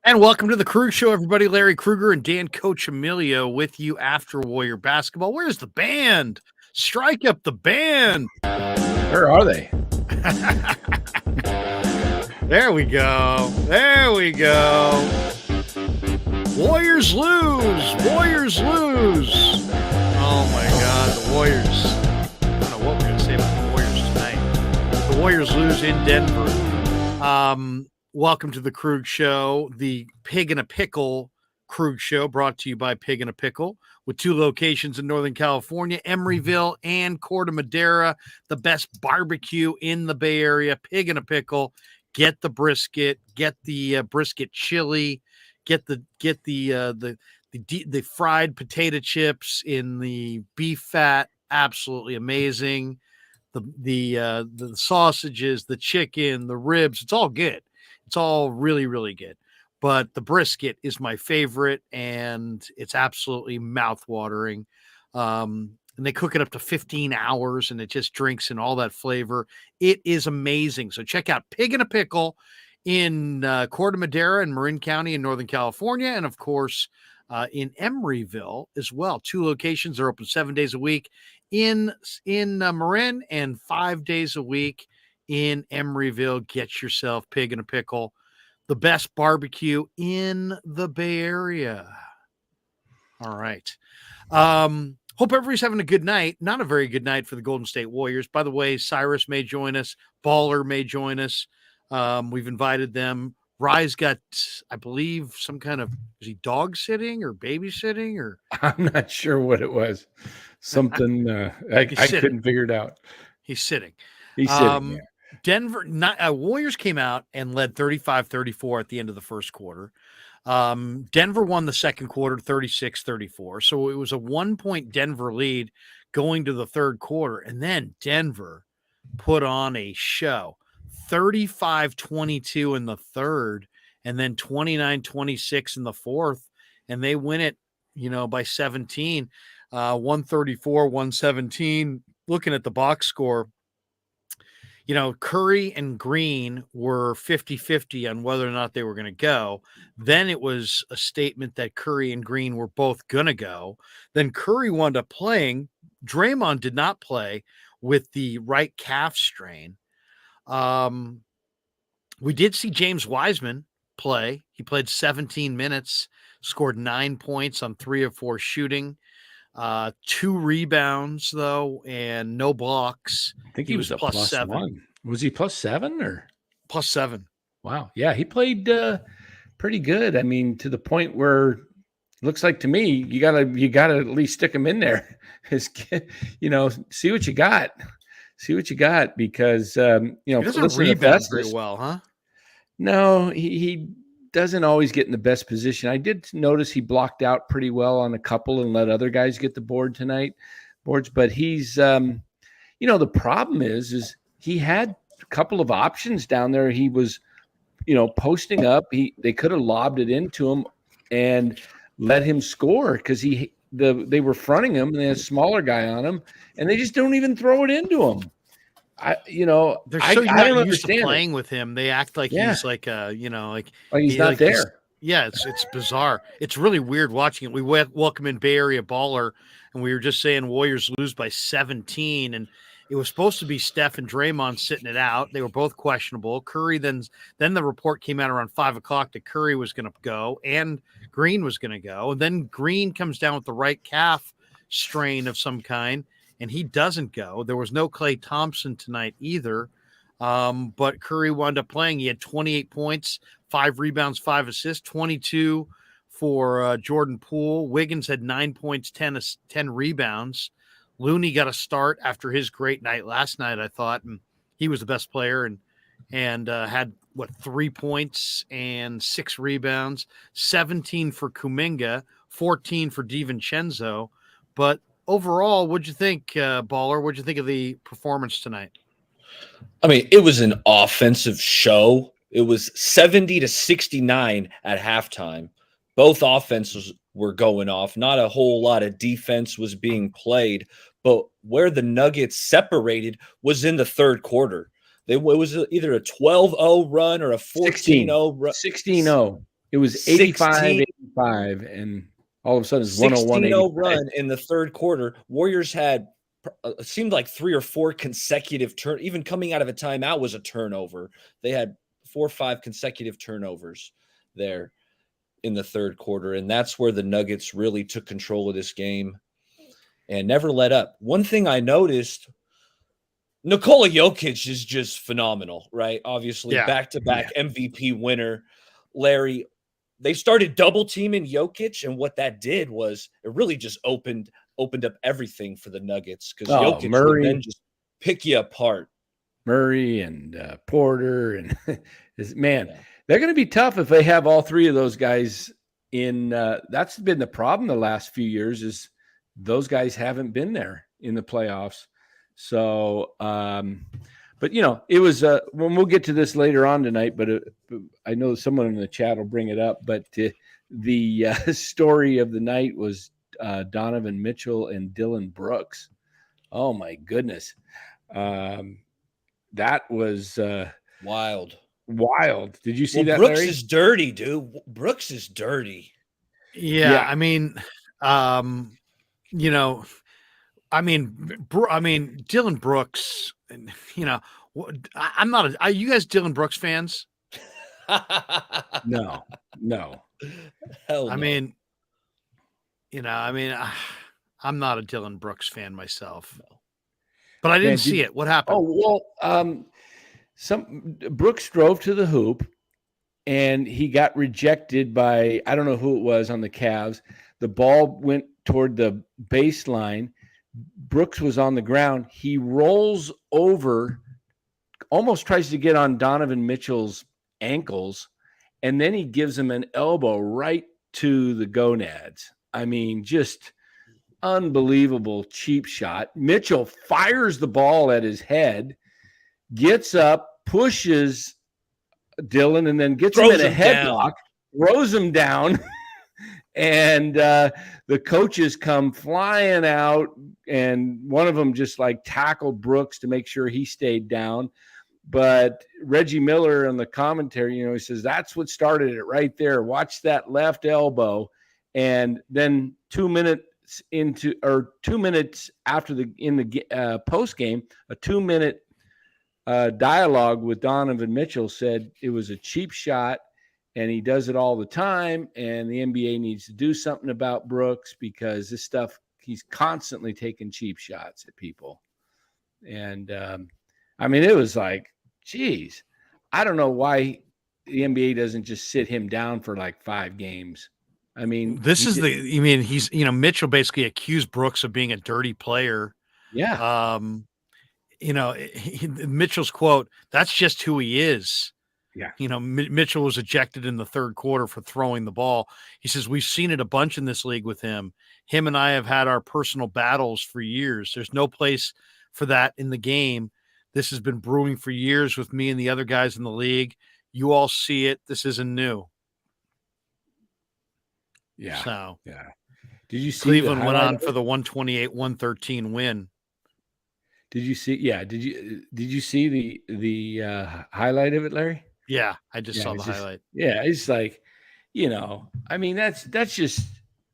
And welcome to the Krueger Show, everybody. Larry Krueger and Dan Coach Emilio with you after Warrior basketball. Where's the band? Strike up the band. Where are they? There we go. There we go. Warriors lose. Warriors lose. Oh, my God. The Warriors. I don't know what we're going to say about the Warriors tonight. The Warriors lose in Denver. Welcome to the Krug Show, the Pig in a Pickle Krug Show, brought to you by Pig in a Pickle, with 2 locations in Northern California, Emeryville and Corte Madera, the best barbecue in the Bay Area. Pig in a Pickle. Get the brisket, get the brisket chili, get the fried potato chips in the beef fat. Absolutely amazing. The sausages, the chicken, the ribs, it's all good. It's all really, really good. But the brisket is my favorite, and it's absolutely mouth-watering. And they cook it up to 15 hours, and it just drinks in all that flavor. It is amazing. So check out Pig in a Pickle in Corte Madera and Marin County in Northern California, and, of course, in Emeryville as well. 2 locations. They're open 7 days a week in Marin and 5 days a week in Emeryville. Get yourself Pig in a Pickle, the best barbecue in the Bay Area. All right. Hope everybody's having a good night. Not a very good night for the Golden State Warriors. By the way, Cyrus may join us. Baller may join us. We've invited them. Rye's got, I believe, some kind of, is he dog sitting or babysitting or? I'm not sure what it was. Something I couldn't figure it out. He's sitting. He's sitting. Yeah. Denver Warriors came out and led 35-34 at the end of the first quarter. Denver won the second quarter 36-34. So it was a 1-point Denver lead going to the third quarter. And then Denver put on a show. 35-22 in the third, and then 29-26 in the fourth. And they win it, by 17, 134-117. Looking at the box score, Curry and Green were 50-50 on whether or not they were going to go. Then it was a statement that Curry and Green were both going to go. Then Curry wound up playing. Draymond did not play with the right calf strain. We did see James Wiseman play. He played 17 minutes, scored 9 points on 3 of 4 shooting. 2 rebounds, though, and no blocks. I think he was a plus 7. 1. Was he plus 7 or? Plus 7. Wow. Yeah, he played pretty good. I mean, to the point where it looks like to me, you gotta at least stick him in there. See what you got. See what you got, because, he doesn't rebound very well, huh? No, he doesn't always get in the best position. I did notice he blocked out pretty well on a couple and let other guys get the boards, but he's, the problem is he had a couple of options down there. He was, posting up. They could have lobbed it into him and let him score, because they were fronting him and they had a smaller guy on him, and they just don't even throw it into him. They're so not used to playing with him. They act like he's like he's not there. It's bizarre. It's really weird watching it. We welcome in Bay Area baller, and we were just saying Warriors lose by 17, and it was supposed to be Steph and Draymond sitting it out. They were both questionable. Curry then the report came out around 5:00 that Curry was going to go and Green was going to go, and then Green comes down with the right calf strain of some kind, and he doesn't go. There was no Klay Thompson tonight either, but Curry wound up playing. He had 28 points, 5 rebounds, 5 assists, 22 for Jordan Poole. Wiggins had 9 points, 10 rebounds. Looney got a start after his great night last night, I thought, and he was the best player and had, 3 points and 6 rebounds, 17 for Kuminga, 14 for DiVincenzo. But overall, what'd you think, Baller? What'd you think of the performance tonight? I mean, it was an offensive show. It was 70-69 at halftime. Both offenses were going off. Not a whole lot of defense was being played, but where the Nuggets separated was in the third quarter. It was either a 12-0 run or a 14-0 run. 16-0. It was 85-85, and all of a sudden it's 101-85. run in the third quarter. Warriors had it seemed like 3 or 4 consecutive even coming out of a timeout was a turnover. They had 4 or 5 consecutive turnovers there in the third quarter, and that's where the Nuggets really took control of this game and never let up. One thing I noticed, Nikola Jokic is just phenomenal, right? Obviously, back-to-back MVP winner. Larry, they started double teaming Jokic, and what that did was it really just opened up everything for the Nuggets because Jokic would then just pick you apart. Murray and Porter and they're going to be tough if they have all three of those guys in. That's been the problem the last few years is those guys haven't been there in the playoffs. So, but it was when we'll get to this later on tonight. But I know someone in the chat will bring it up. But the story of the night was Donovan Mitchell and Dylan Brooks. Oh my goodness, that was wild. Did you see that? Brooks Larry? Is dirty, dude. Brooks is dirty. Yeah. I mean, Dylan Brooks, I'm not are you guys Dylan Brooks fans? No. Hell no. I'm not a Dylan Brooks fan myself. No. But I didn't see it. What happened? Oh, well, Brooks drove to the hoop and he got rejected by, I don't know who it was on the Cavs. The ball went toward the baseline. Brooks was on the ground. He rolls over, almost tries to get on Donovan Mitchell's ankles, and then he gives him an elbow right to the gonads. I mean, just unbelievable cheap shot. Mitchell fires the ball at his head, gets up, pushes Dylan, and then gets him in a headlock, throws him down. And the coaches come flying out, and one of them just like tackled Brooks to make sure he stayed down. But Reggie Miller on the commentary, he says, that's what started it right there. Watch that left elbow. And then 2 minutes after in the post game, a 2-minute dialogue with Donovan Mitchell said it was a cheap shot and he does it all the time. And the NBA needs to do something about Brooks because this stuff, he's constantly taking cheap shots at people. And it was like, geez, I don't know why the NBA doesn't just sit him down for like 5 games. Mitchell basically accused Brooks of being a dirty player. Yeah. Mitchell's quote, that's just who he is. Yeah. Mitchell was ejected in the third quarter for throwing the ball. He says, we've seen it a bunch in this league with him. Him and I have had our personal battles for years. There's no place for that in the game. This has been brewing for years with me and the other guys in the league. You all see it. This isn't new. Yeah. So, yeah. Did you see Cleveland went on for the 128-113 win? Did you see? Yeah. Did you see the highlight of it, Larry? Yeah, I just saw the highlight. Yeah, it's like, that's just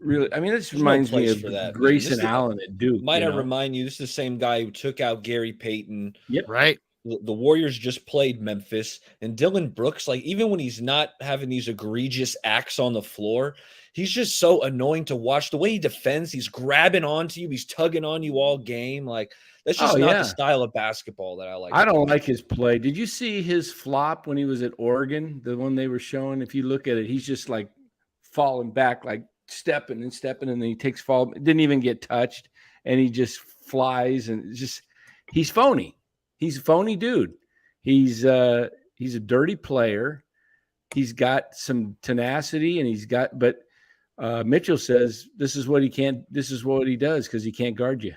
really. This reminds me of Grayson Allen at Duke. Might I remind you, this is the same guy who took out Gary Payton. Yep. Right. The Warriors just played Memphis, and Dylan Brooks, like even when he's not having these egregious acts on the floor, he's just so annoying to watch. The way he defends, he's grabbing onto you, he's tugging on you all game. Like that's just not the style of basketball that I like. I don't like his play. Did you see his flop when he was at Oregon? The one they were showing. If you look at it, he's just like falling back, like stepping, and then he takes fall. Didn't even get touched, and he just flies, and he's phony. He's a phony dude. He's a dirty player. He's got some tenacity, and but Mitchell says this is what he does because he can't guard you.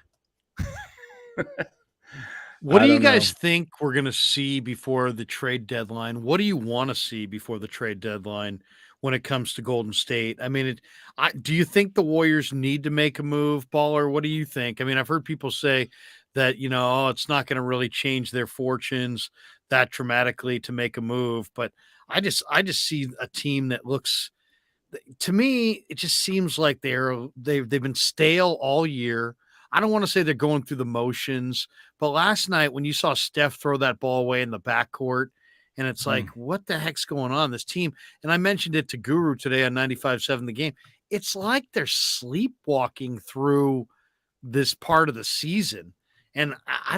What do you guys think we're going to see before the trade deadline? What do you want to see before the trade deadline when it comes to Golden State? Do you think the Warriors need to make a move, Baller? What do you think? I've heard people say that, it's not going to really change their fortunes. that dramatically to make a move. But I just see a team that looks, to me, it just seems like they've been stale all year. I don't want to say they're going through the motions, but last night when you saw Steph throw that ball away in the backcourt, and it's like, what the heck's going on? This team, and I mentioned it to Guru today on 95.7 The Game. It's like they're sleepwalking through this part of the season, and I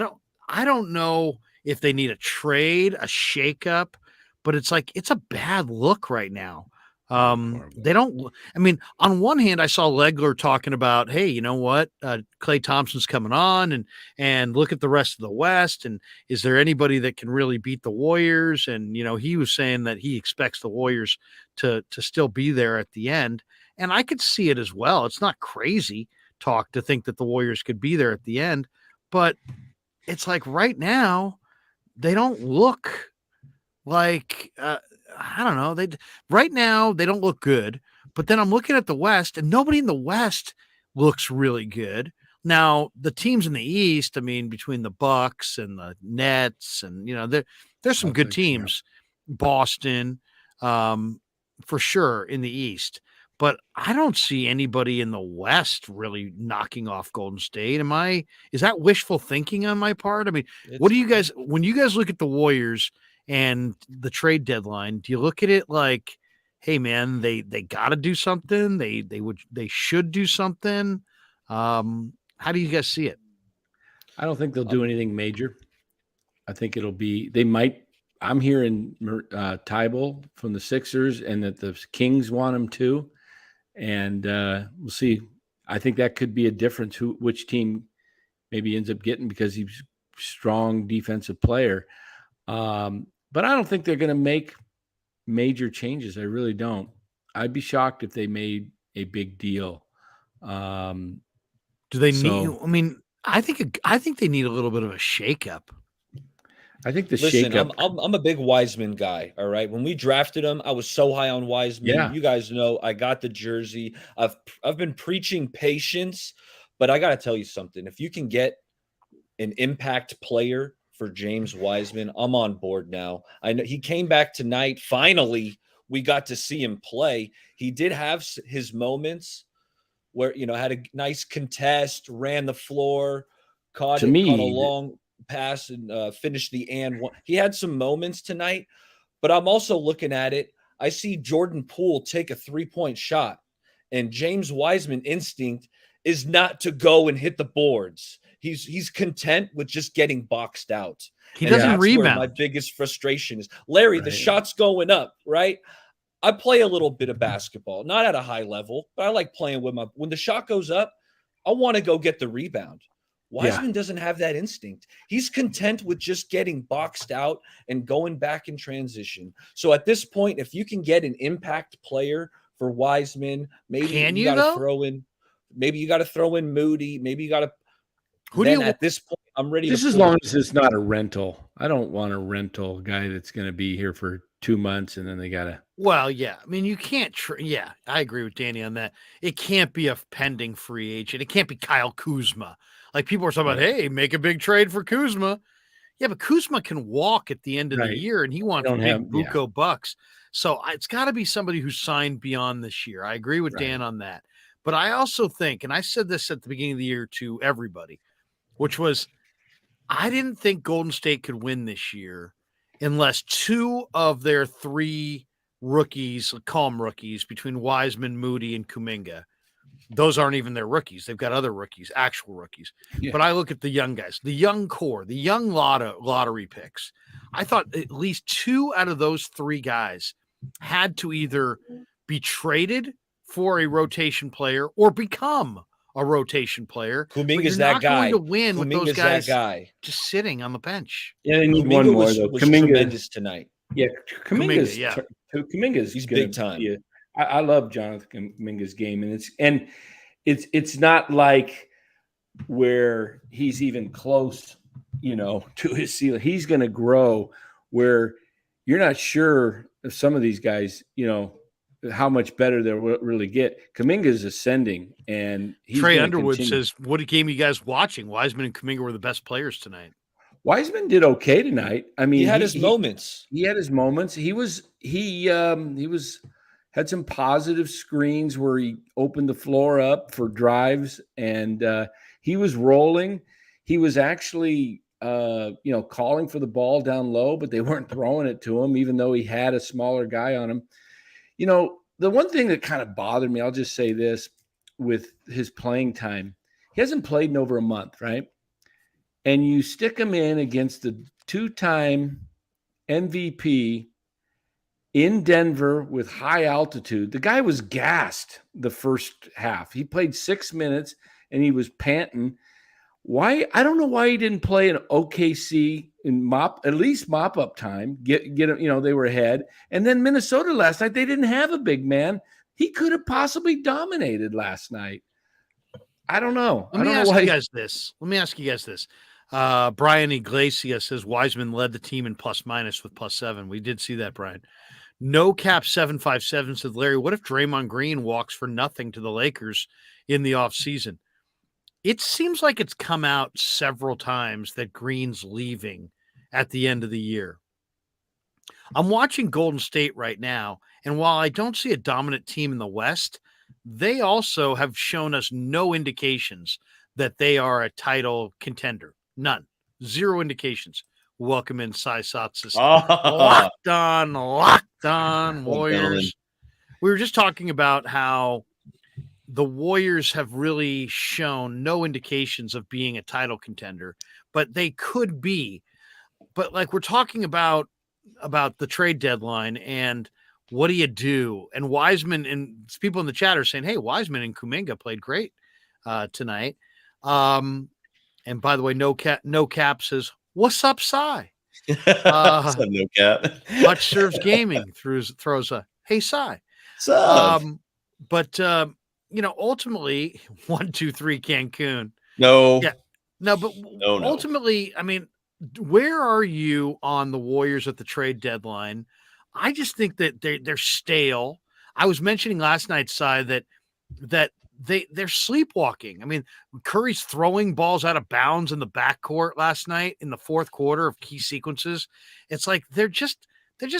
don't know if they need a trade, a shakeup, but it's like it's a bad look right now. They don't. I mean, on one hand, I saw Legler talking about, hey, you know what, Klay Thompson's coming on, and look at the rest of the West, and is there anybody that can really beat the Warriors? And he was saying that he expects the Warriors to still be there at the end, and I could see it as well. It's not crazy talk to think that the Warriors could be there at the end, but it's like right now they don't look like. I don't know. Right now they don't look good, but then I'm looking at the West and nobody in the West looks really good. Now the teams in the East, I mean, between the Bucks and the Nets and, there's some good teams, Boston, for sure in the East, but I don't see anybody in the West really knocking off Golden State. Is that wishful thinking on my part? I mean, what do you guys, when you guys look at the Warriors and the trade deadline, do you look at it like, hey man, they got to do something. They should do something. How do you guys see it? I don't think they'll do anything major. I think I'm hearing Tybal from the Sixers and that the Kings want him too. And we'll see. I think that could be a difference which team maybe ends up getting, because he's a strong defensive player. But I don't think they're going to make major changes. I really don't. I'd be shocked if they made a big deal. Do they need? I mean, I think they need a little bit of a shakeup. I think the shakeup. I'm I'm a big Wiseman guy. All right, when we drafted him, I was so high on Wiseman. Yeah. You guys know I got the jersey. I've been preaching patience, but I got to tell you something. If you can get an impact player for James Wiseman, I'm on board now. I know he came back tonight. Finally, we got to see him play. He did have his moments where, had a nice contest, ran the floor, caught a long pass and finished the and one. He had some moments tonight, but I'm also looking at it. I see Jordan Poole take a 3-point shot, and James Wiseman instinct is not to go and hit the boards. He's content with just getting boxed out. He doesn't rebound. Where my biggest frustration is, Larry, the shot's going up, right? I play a little bit of basketball, not at a high level, but I like playing with when the shot goes up, I want to go get the rebound. Wiseman doesn't have that instinct. He's content with just getting boxed out and going back in transition. So at this point, if you can get an impact player for Wiseman, maybe you got to throw in Moody. Maybe you got to. At this point, I'm ready. Just as long as it's not a rental. I don't want a rental guy that's going to be here for 2 months and then they got to. Well, yeah. I mean, you can't. I agree with Danny on that. It can't be a pending free agent. It can't be Kyle Kuzma. Like people are talking about, hey, make a big trade for Kuzma. Yeah, but Kuzma can walk at the end of the year, and he wants big buco bucks. So it's got to be somebody who's signed beyond this year. I agree with Dan on that. But I also think, and I said this at the beginning of the year to everybody, which was, I didn't think Golden State could win this year unless 2 of their 3 rookies, call them rookies, between Wiseman, Moody, and Kuminga. Those aren't even their rookies. They've got other rookies, actual rookies. Yeah. But I look at the young guys, the young core, the young lottery picks. I thought at least 2 out of those 3 guys had to either be traded for a rotation player or become a rotation player. Kuminga's that guy. Going to win with those guys just sitting on the bench. Yeah, they need one more though. Was tremendous tonight. Yeah, Kuminga's he's big time. I love Jonathan Kuminga's game, and it's not like where he's even close, to his ceiling. He's going to grow where you're not sure if some of these guys, how much better they'll really get. Kuminga's ascending, and Trey Underwood says, "What game are you guys watching? Wiseman and Kuminga were the best players tonight." Wiseman did okay tonight. I mean, He had his moments. He had his moments. He had some positive screens where he opened the floor up for drives, and he was rolling. He was actually calling for the ball down low, but they weren't throwing it to him, even though he had a smaller guy on him. You know, the one thing that kind of bothered me, I'll just say this, with his playing time, he hasn't played in over a month, right? And you stick him in against the 2-time MVP in Denver with high altitude. The guy was gassed the first half. He played 6 minutes and he was panting. Why? I don't know why he didn't play in OKC in at least mop up time. Get they were ahead. And then Minnesota last night, they didn't have a big man. He could have possibly dominated last night. I don't know. Let me ask you guys this. Brian Iglesias says Wiseman led the team in plus minus with +7. We did see that, Brian. No Cap 757 said, Larry, what if Draymond Green walks for nothing to the Lakers in the offseason? It seems like it's come out several times that Green's leaving at the end of the year. I'm watching Golden State right now, and while I don't see a dominant team in the West, they also have shown us no indications that they are a title contender. None. Zero indications. Welcome in, Cy Satsis. Locked on Warriors. We were just talking about how the Warriors have really shown no indications of being a title contender, but they could be. But like we're talking about the trade deadline and what do you do? And Wiseman and people in the chat are saying, hey, Wiseman and Kuminga played great tonight. And by the way, no cap says, what's up, Cy? No cap. Much serves gaming throws a hey, Cy. But ultimately 1, 2, 3 Cancun. No. Yeah. No, but ultimately, I mean, where are you on the Warriors at the trade deadline? I just think that they're stale. I was mentioning last night, Cy, that they're sleepwalking. I mean, Curry's throwing balls out of bounds in the backcourt last night in the fourth quarter of key sequences. It's like they're just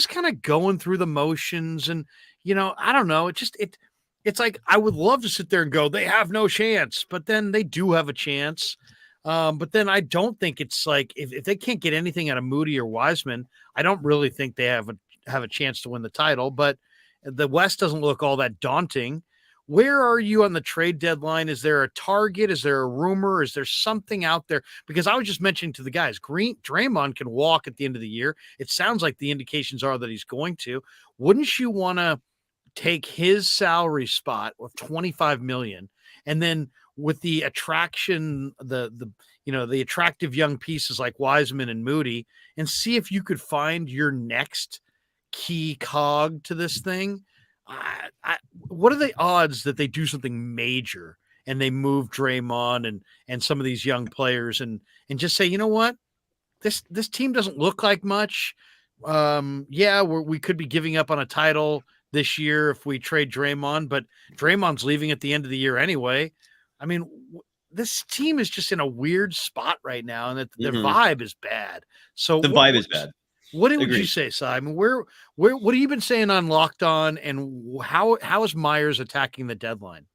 kind of going through the motions, and I don't know. It's like I would love to sit there and go, they have no chance, but then they do have a chance. But then I don't think it's like if they can't get anything out of Moody or Wiseman, I don't really think they have a chance to win the title. But the West doesn't look all that daunting. Where are you on the trade deadline? Is there a target? Is there a rumor? Is there something out there? Because I was just mentioning to the guys, Draymond can walk at the end of the year. It sounds like the indications are that he's going to. Wouldn't you want to take his salary spot of $25 million, and then with the attraction, the attractive young pieces like Wiseman and Moody, and see if you could find your next key cog to this thing? What are the odds that they do something major and they move Draymond and some of these young players and just say, you know what, this team doesn't look like much. We could be giving up on a title this year if we trade Draymond, but Draymond's leaving at the end of the year anyway. I mean, this team is just in a weird spot right now, and that their vibe is bad. So the vibe is bad. What would you say, Simon? Where what have you been saying on Locked On, and how is Myers attacking the deadline?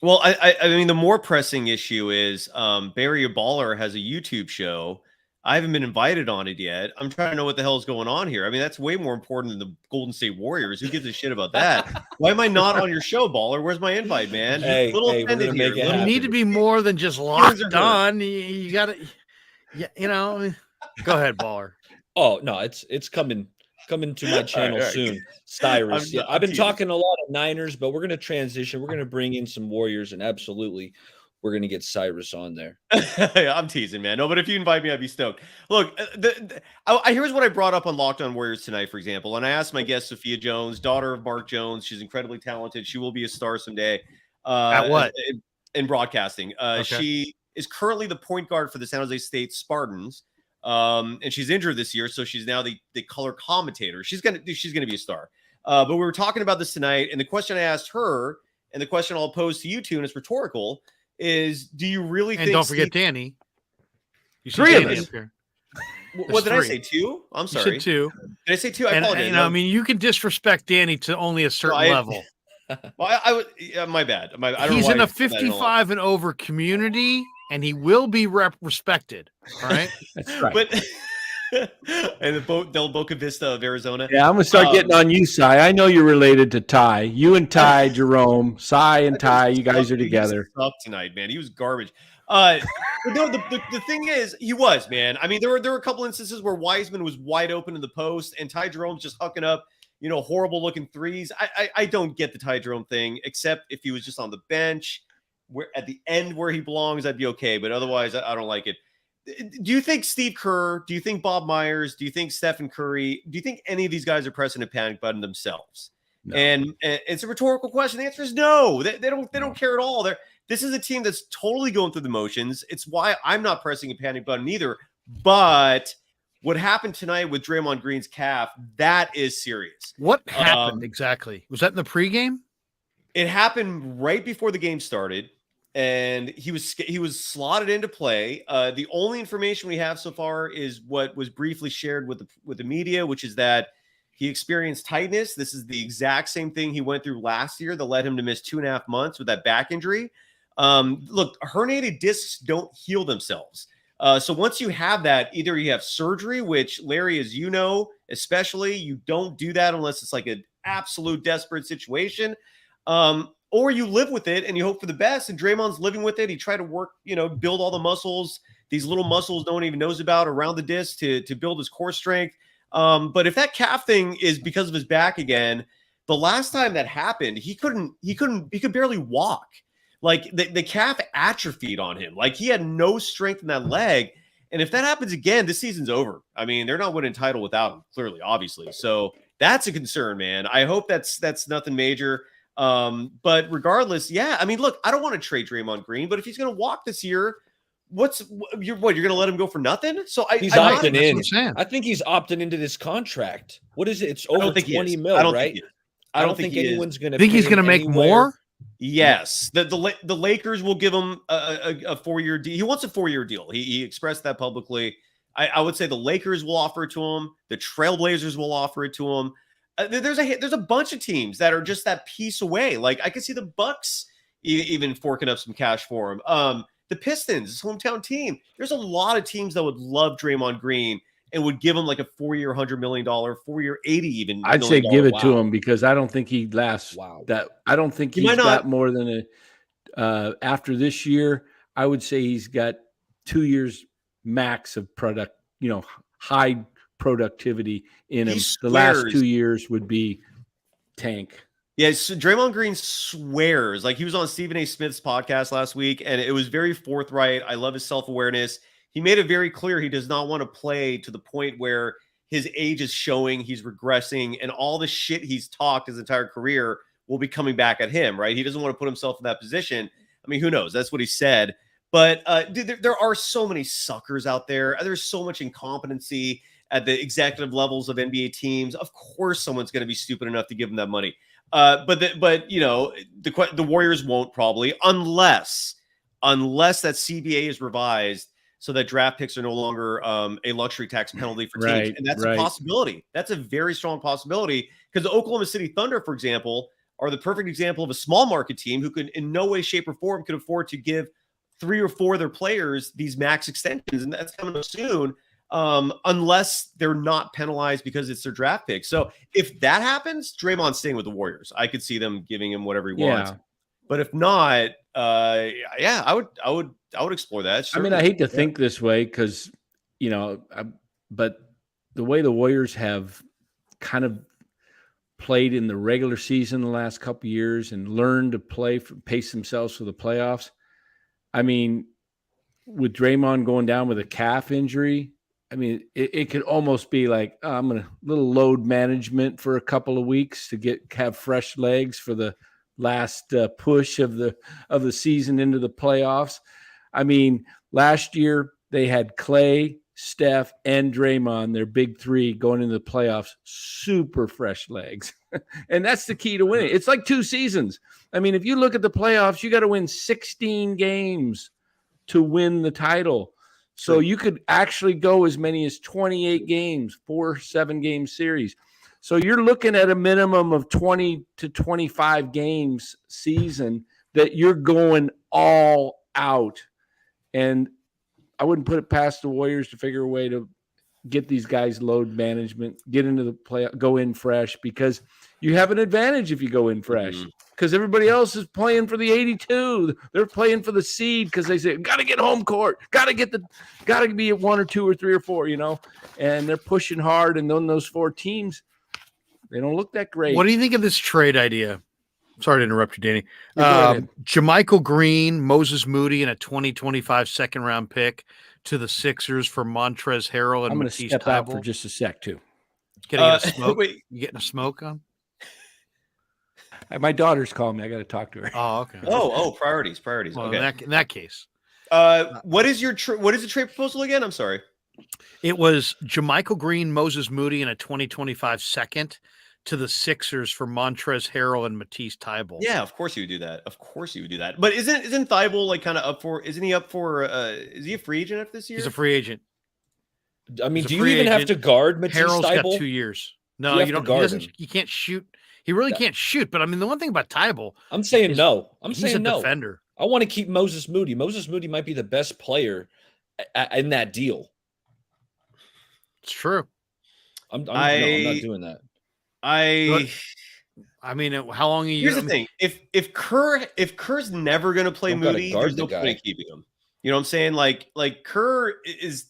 Well, I mean, the more pressing issue is Barry Baller has a YouTube show. I haven't been invited on it yet. I'm trying to know what the hell is going on here. I mean, that's way more important than the Golden State Warriors. Who gives a shit about that? Why am I not on your show, Baller? Where's my invite, man? Hey, we're gonna make it happen. You need to be more than just Locked On. You got to, go ahead, Baller. Oh no, it's coming to my channel soon. Cyrus. I've been talking a lot of Niners, but we're gonna transition. We're gonna bring in some Warriors, and absolutely, we're going to get Cyrus on there. I'm teasing, man. No, but if you invite me, I'd be stoked. Look, here's what I brought up on Locked On Warriors tonight, for example. And I asked my guest, Sophia Jones, daughter of Mark Jones. She's incredibly talented. She will be a star someday. At what? In broadcasting. Okay. She is currently the point guard for the San Jose State Spartans. And she's injured this year, so she's now the color commentator. She's gonna be a star. But we were talking about this tonight, and the question I asked her, and the question I'll pose to you two, and it's rhetorical, is do you really think... And don't forget Danny. Three of us. What did I say? 2? I'm sorry. You said 2. Did I say 2? I And, apologize. I mean, you can disrespect Danny to only a certain level. Well, I would. Yeah, my bad. I don't He's know why in a you said that in 55 and over community, and he will be respected. All right. That's right. But and the Del Boca Vista of Arizona. Yeah, I'm gonna start getting on you, Cy. I know you're related to Ty. You and Ty, Jerome, Cy and Ty, you guys are together. He was up tonight, man. He was garbage. But no, the thing is, he was, man. I mean, there were a couple instances where Wiseman was wide open in the post, and Ty Jerome's just hucking up, horrible looking threes. I don't get the Ty Jerome thing, except if he was just on the bench, where at the end where he belongs, I'd be okay. But otherwise, I don't like it. Do you think Steve Kerr? Do you think Bob Myers? Do you think Stephen Curry? Do you think any of these guys are pressing a panic button themselves? No. And it's a rhetorical question. The answer is no. They don't care at all. This is a team that's totally going through the motions. It's why I'm not pressing a panic button either. But what happened tonight with Draymond Green's calf, that is serious. What happened exactly? Was that in the pregame? It happened right before the game started. And he was slotted into play. The only information we have so far is what was briefly shared with the media, which is that he experienced tightness. This is the exact same thing he went through last year that led him to miss 2.5 months with that back injury. Look, herniated discs don't heal themselves. So once you have that, either you have surgery, which Larry, as you know, especially, you don't do that unless it's like an absolute desperate situation. Or you live with it and you hope for the best. And Draymond's living with it. He tried to work, build all the muscles, these little muscles no one even knows about around the disc to build his core strength. But if that calf thing is because of his back again, the last time that happened, he could barely walk. Like the calf atrophied on him. Like he had no strength in that leg. And if that happens again, this season's over. I mean, they're not winning title without him, clearly, obviously. So that's a concern, man. I hope that's nothing major. But regardless, yeah, I mean, look, I don't want to trade Draymond Green, but if he's going to walk this year, you're going to let him go for nothing? So he's opting in. I think he's opting into this contract. What is it? It's over 20 mil, right? I don't think anyone's going to think he's going to make more. Yes. The Lakers will give him a 4-year deal. He wants a 4-year deal. He expressed that publicly. I would say the Lakers will offer it to him. The Trailblazers will offer it to him. There's a bunch of teams that are just that piece away. Like I could see the Bucks even forking up some cash for him. The Pistons, his hometown team. There's a lot of teams that would love Draymond Green and would give him like a 4-year, $100 million, 4-year, 80 even. I'd say give it to him because I don't think he lasts. Wow. I don't think he's got more than after this year. I would say he's got 2 years max of product. High productivity in him. The last 2 years would be tank. Yeah, so Draymond Green swears. Like he was on Stephen A. Smith's podcast last week, and it was very forthright. I love his self-awareness. He made it very clear he does not want to play to the point where his age is showing, he's regressing, and all the shit he's talked his entire career will be coming back at him, right? He doesn't want to put himself in that position. I mean, who knows? That's what he said. But dude, there are so many suckers out there. There's so much incompetency at the executive levels of NBA teams. Of course, someone's going to be stupid enough to give them that money. But the Warriors won't probably unless that CBA is revised so that draft picks are no longer a luxury tax penalty for teams. Right, and that's a possibility. That's a very strong possibility because the Oklahoma City Thunder, for example, are the perfect example of a small market team who could in no way, shape, or form could afford to give 3 or 4 of their players these max extensions. And that's coming up soon. Unless they're not penalized because it's their draft pick. So if that happens, Draymond's staying with the Warriors. I could see them giving him whatever he wants. But if not, I would explore that. I mean, I hate to think this way because, but the way the Warriors have kind of played in the regular season the last couple of years and learned to pace themselves for the playoffs. I mean, with Draymond going down with a calf injury, I mean, it could almost be like I'm going to little load management for a couple of weeks to have fresh legs for the last push of the season into the playoffs. I mean, last year they had Clay, Steph, and Draymond, their big three going into the playoffs, super fresh legs. And that's the key to winning. It's like 2 seasons. I mean, if you look at the playoffs, you got to win 16 games to win the title. So you could actually go as many as 28 games, 4 7-game series. So you're looking at a minimum of 20 to 25 games season that you're going all out. And I wouldn't put it past the Warriors to figure a way to get these guys load management, get into the play, go in fresh, because you have an advantage if you go in fresh. Because everybody else is playing for the 82. They're playing for the seed because they say, got to get home court, got to be at 1 or 2 or 3 or 4, and they're pushing hard. And then those 4 teams, they don't look that great. What do you think of this trade idea? Sorry to interrupt you, Danny. Jermichael Green, Moses Moody, and a 2025 second-round pick to the Sixers for Montrezl Harrell and I'm going to Matisse step out Thybulle. for just a sec, too. Getting a smoke? Wait. You getting a smoke on? My daughter's calling me. I got to talk to her. Oh, okay. Priorities. Well, Okay. in that case. What is the trade proposal again? I'm sorry. It was Jermichael Green, Moses Moody, and a 2025 second to the Sixers for Montrezl Harrell and Matisse Thybulle. Yeah, of course you would do that. But isn't Thybulle like kind of up for? Isn't he up for? Is he a free agent after this year? He's a free agent. I mean, do you even have to guard Matisse Harrell's Thybulle? got 2 years. No, you don't. He can't shoot. He really can't shoot. But I mean, the one thing about Thybulle, I'm saying no. He's a defender. I want to keep Moses Moody. Moses Moody might be the best player in that deal. It's true. I'm not doing that. I mean, how long are you? Here's the thing: if Kerr's never going to play Moody, there's no point in keeping him. You know what I'm saying? Like Kerr is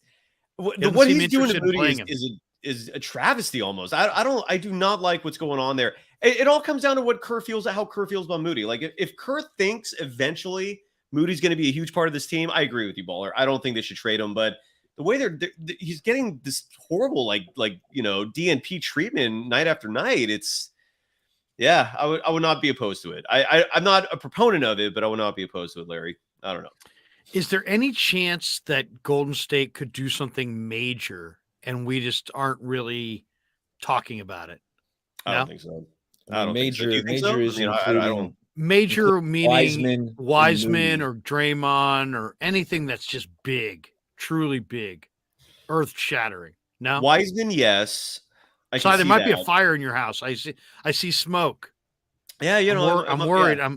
what he's doing to Moody is a travesty almost. I do not like what's going on there. It all comes down to what Kerr feels, how Kerr feels about Moody. Like if Kerr thinks eventually Moody's going to be a huge part of this team, I agree with you, Baller. I don't think they should trade him, but the way he's getting this horrible DNP treatment night after night, I would not be opposed to it. I'm not a proponent of it, but I would not be opposed to it, Larry. I don't know. Is there any chance that Golden State could do something major and we just aren't really talking about it? I don't think so. Major meaning Wiseman or Draymond or anything that's just big. Truly big, earth-shattering. No, Wiseman, yes. So there might be a fire in your house. I see smoke. Yeah, I'm worried. Yeah.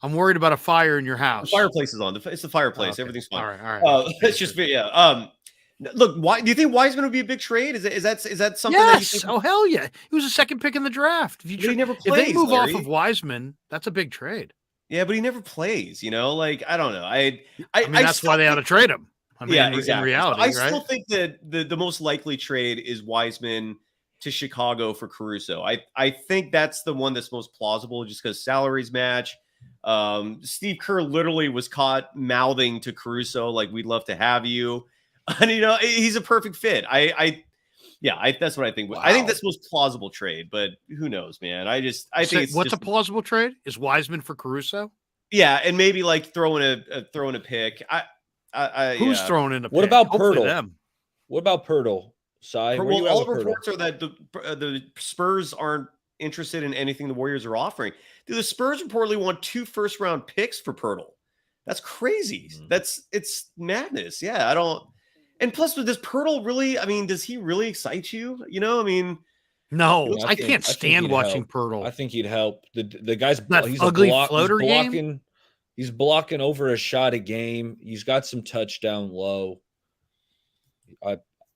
I'm worried about a fire in your house. The fireplace is on. It's the fireplace. Okay. Everything's fine. All right. It's just look. Why do you think Wiseman would be a big trade? Is that something? Yes. That you think? Oh hell yeah! He was a second pick in the draft. He never plays. If they move Larry. off of Wiseman, that's a big trade. Yeah, but he never plays. Like I don't know. I mean that's why they ought to trade him. I mean, exactly. In reality, I still think that the most likely trade is Wiseman to Chicago for Caruso. I think that's the one that's most plausible just because salaries match. Steve Kerr literally was caught mouthing to Caruso like, we'd love to have you. And, he's a perfect fit. That's what I think. Wow. I think that's the most plausible trade, but who knows, man? I think it's what's a plausible trade? Is Wiseman for Caruso? Yeah, and maybe like throwing a pick. Who's throwing in a pick? What about Hopefully Pirtle? Them. What about Pirtle? Well, all the reports are that the Spurs aren't interested in anything the Warriors are offering. The Spurs reportedly want 2 first-round picks for Pirtle. That's crazy. It's madness. Yeah, I don't. And plus, does Pirtle really? I mean, does he really excite you? No, I can't stand watching Pirtle. I think he'd help. The guy's he's ugly floater game. He's blocking over a shot a game. He's got some touchdown low.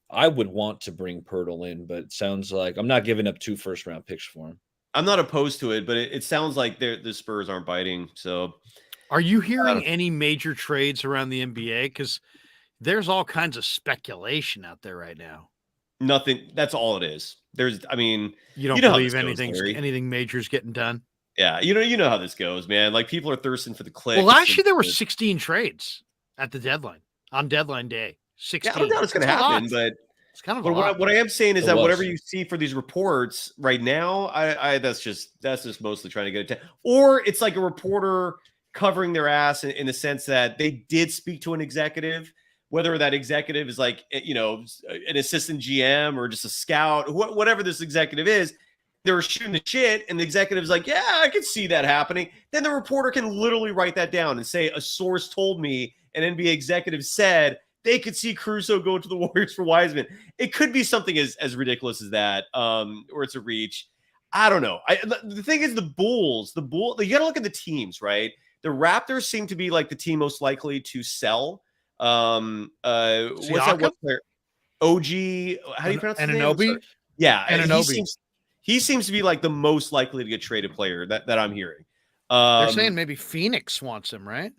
I would want to bring Pirtle in, but it sounds like I'm not giving up 2 first-round picks for him. I'm not opposed to it, but it sounds like the Spurs aren't biting. So, are you hearing any major trades around the NBA? Because there's all kinds of speculation out there right now. Nothing. That's all it is. You don't believe anything major is getting done. Yeah, you know how this goes, man. Like people are thirsting for the clicks. Well, last year there were 16 trades at the deadline on deadline day. 16. Yeah, I don't know what's going to happen, but it's kind of. But what I am saying is that whatever you see for these reports right now, that's just mostly trying to get it. Or it's like a reporter covering their ass in the sense that they did speak to an executive, whether that executive is like an assistant GM or just a scout, whatever this executive is. They were shooting the shit, and the executive's like, yeah, I can see that happening. Then the reporter can literally write that down and say, a source told me, an NBA executive said they could see Caruso go to the Warriors for Wiseman. It could be something as ridiculous as that, or it's a reach. I don't know. The thing is, the Bulls, you got to look at the teams, right? The Raptors seem to be like the team most likely to sell. What's that one player? OG, how do you pronounce his name? Yeah, he seems to be like the most likely to get traded player that I'm hearing. They're saying maybe Phoenix wants him, right?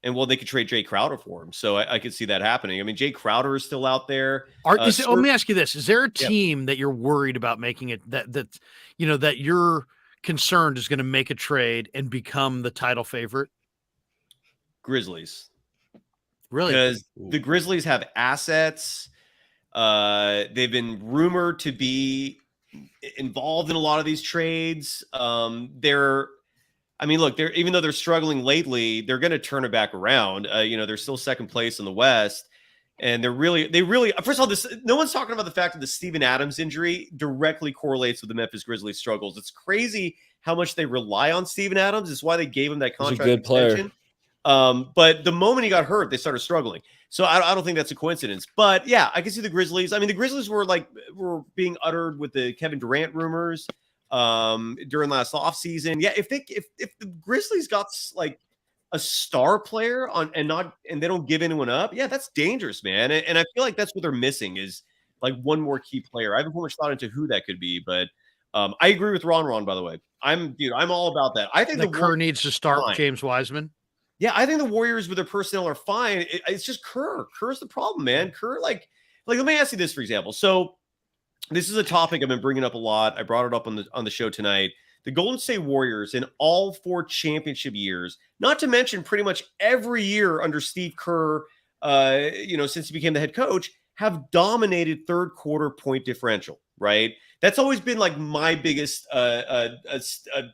And well, they could trade Jay Crowder for him. So I could see that happening. I mean, Jay Crowder is still out there. Let me ask you this. Is there a team that you're worried about making it that you're concerned is going to make a trade and become the title favorite? Grizzlies. Really? Because the Grizzlies have assets. They've been rumored to be involved in a lot of these trades. Even though they're struggling lately, they're going to turn it back around. They're still second place in the West, and they really. First of all, no one's talking about the fact that the Steven Adams injury directly correlates with the Memphis Grizzlies' struggles. It's crazy how much they rely on Steven Adams. It's why they gave him that contract. He's a good player. But the moment he got hurt, they started struggling. So I don't think that's a coincidence. But yeah, I can see the Grizzlies. I mean, the Grizzlies were being uttered with the Kevin Durant rumors during last offseason. Yeah, if the Grizzlies got like a star player and they don't give anyone up, yeah, that's dangerous, man. And I feel like that's what they're missing is like one more key player. I haven't put much thought into who that could be, but I agree with Ron, by the way. I'm all about that. I think the Kerr needs to start James Wiseman. Yeah, I think the Warriors with their personnel are fine. It's just Kerr. Kerr's the problem, man. Kerr, like let me ask you this, for example. So this is a topic I've been bringing up a lot. I brought it up on the show tonight. The Golden State Warriors in all 4 championship years, not to mention pretty much every year under Steve Kerr, since he became the head coach, have dominated third quarter point differential, right? That's always been like my biggest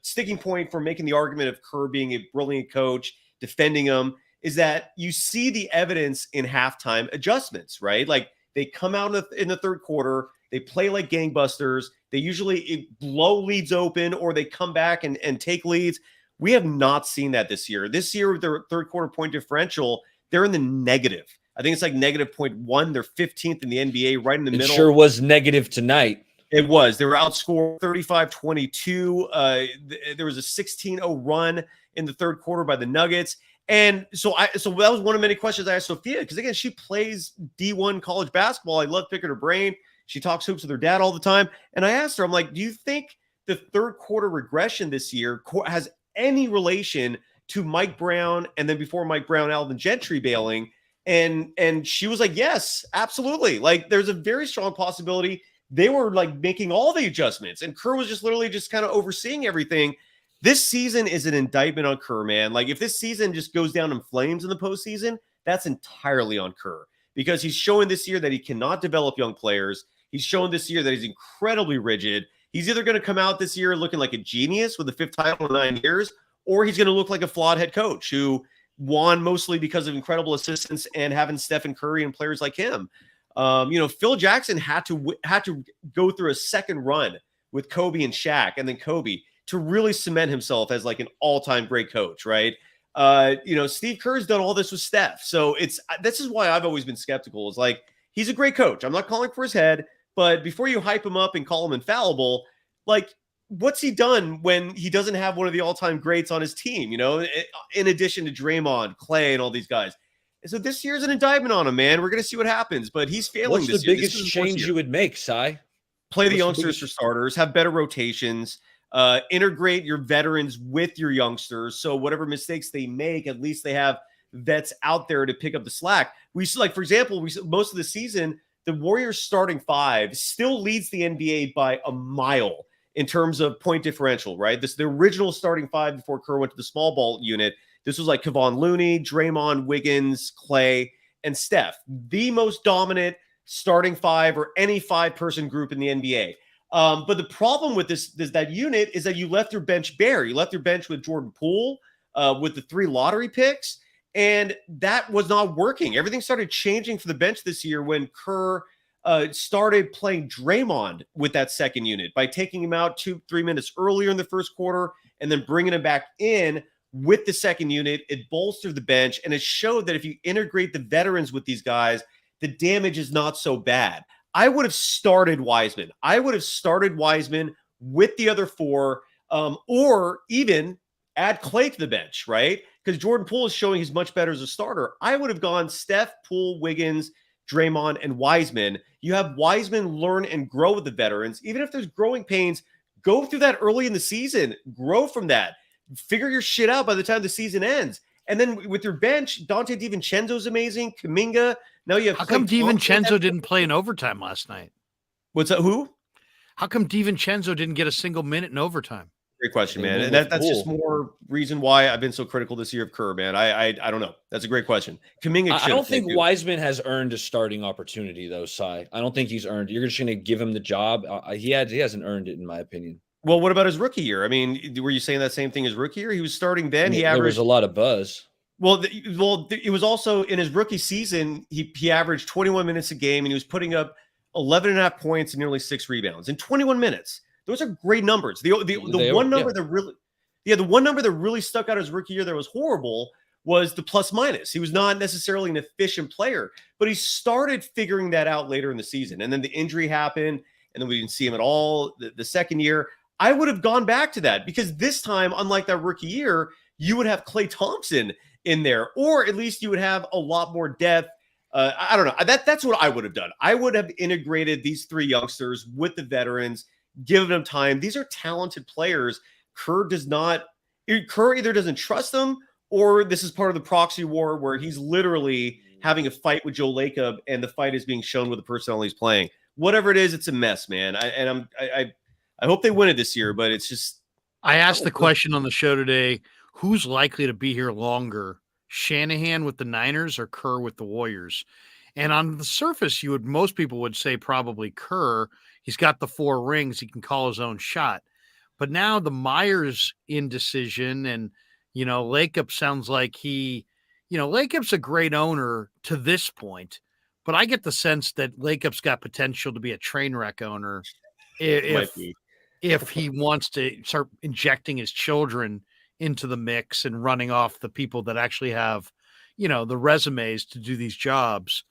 sticking point for making the argument of Kerr being a brilliant coach, defending him, is that you see the evidence in halftime adjustments, right? Like they come out in the third quarter, they play like gangbusters. They usually blow leads open or they come back and take leads. We have not seen that this year. This year, with their third quarter point differential, they're in the negative. I think it's like negative 0.1. They're 15th in the NBA, right in the middle. It sure was negative tonight. It was. They were outscored 35-22. There was a 16-0 run in the third quarter by the Nuggets. And so that was one of many questions I asked Sophia, because again, she plays D1 college basketball. I love picking her brain. She talks hoops with her dad all the time. And I asked her, I'm like, do you think the third quarter regression this year has any relation to Mike Brown and then before Mike Brown, Alvin Gentry bailing? And she was like, yes, absolutely. Like there's a very strong possibility they were like making all the adjustments and Kerr was just literally just kind of overseeing everything. This season is an indictment on Kerr, man. Like if this season just goes down in flames in the postseason, that's entirely on Kerr because he's showing this year that he cannot develop young players. He's shown this year that he's incredibly rigid. He's either going to come out this year looking like a genius with the 5th title in 9 years, or he's going to look like a flawed head coach who won mostly because of incredible assistance and having Stephen Curry and players like him. Phil Jackson had to go through a second run with Kobe and Shaq and then Kobe to really cement himself as like an all-time great coach, right? Steve Kerr's done all this with Steph. So this is why I've always been skeptical. Is like, he's a great coach. I'm not calling for his head, but before you hype him up and call him infallible, like what's he done when he doesn't have one of the all-time greats on his team, in addition to Draymond, Clay, and all these guys. And so this year's an indictment on him, man. We're going to see what happens, but he's failing this year. What's the biggest change you would make, Cy? Play the youngsters for starters, have better rotations, integrate your veterans with your youngsters. So whatever mistakes they make, at least they have vets out there to pick up the slack. We see, like, for example, most of the season, the Warriors starting 5 still leads the NBA by a mile in terms of point differential, right? The original starting 5 before Kerr went to the small ball unit. This was like Kevon Looney, Draymond, Wiggins, Clay, and Steph. The most dominant starting 5 or any 5-person group in the NBA. But the problem with that unit is that you left your bench bare. You left your bench with Jordan Poole, with the 3 lottery picks, and that was not working. Everything started changing for the bench this year when Kerr started playing Draymond with that second unit by taking him out 2-3 minutes earlier in the first quarter and then bringing him back in with the second unit. It bolstered the bench, and it showed that if you integrate the veterans with these guys, the damage is not so bad. I would have started Wiseman. I would have started Wiseman with the other 4, or even add Clay to the bench, right? Because Jordan Poole is showing he's much better as a starter. I would have gone Steph, Poole, Wiggins, Draymond, and Wiseman. You have Wiseman learn and grow with the veterans. Even if there's growing pains, go through that early in the season. Grow from that. Figure your shit out by the time the season ends. And then with your bench, Dante DiVincenzo's amazing. Kuminga. Now you have. How come DiVincenzo didn't play in overtime last night? What's that? Who? How come DiVincenzo didn't get a single minute in overtime? Great question, man. And that's just more reason why I've been so critical this year of Kerr, man. I don't know. That's a great question. Kuminga. I don't think Wiseman has earned a starting opportunity, though, Cy. I don't think he's earned. You're just going to give him the job. He hasn't earned it, in my opinion. Well, what about his rookie year? I mean, were you saying that same thing as rookie year? He was starting then. There was a lot of buzz. Well, it was also in his rookie season. He averaged 21 minutes a game, and he was putting up 11.5 points and nearly 6 rebounds in 21 minutes. Those are great numbers. The one number that really stuck out his rookie year that was horrible was the plus minus. He was not necessarily an efficient player, but he started figuring that out later in the season. And then the injury happened, and then we didn't see him at all the second year. I would have gone back to that because this time, unlike that rookie year, you would have Klay Thompson in there, or at least you would have a lot more depth. I don't know. That's what I would have done. I would have integrated these 3 youngsters with the veterans, given them time. These are talented players. Kerr either doesn't trust them, or this is part of the proxy war where he's literally having a fight with Joe Lacob, and the fight is being shown with the personnel he's playing. Whatever it is, it's a mess, man. I hope they win it this year, but it's just. I asked the question on the show today: who's likely to be here longer, Shanahan with the Niners or Kerr with the Warriors? And on the surface, most people would say probably Kerr. He's got the 4 rings; he can call his own shot. But now the Myers indecision, and Lacob sounds like Lacob's a great owner to this point, but I get the sense that Lacob's got potential to be a train wreck owner if he wants to start injecting his children into the mix and running off the people that actually have, the resumes to do these jobs.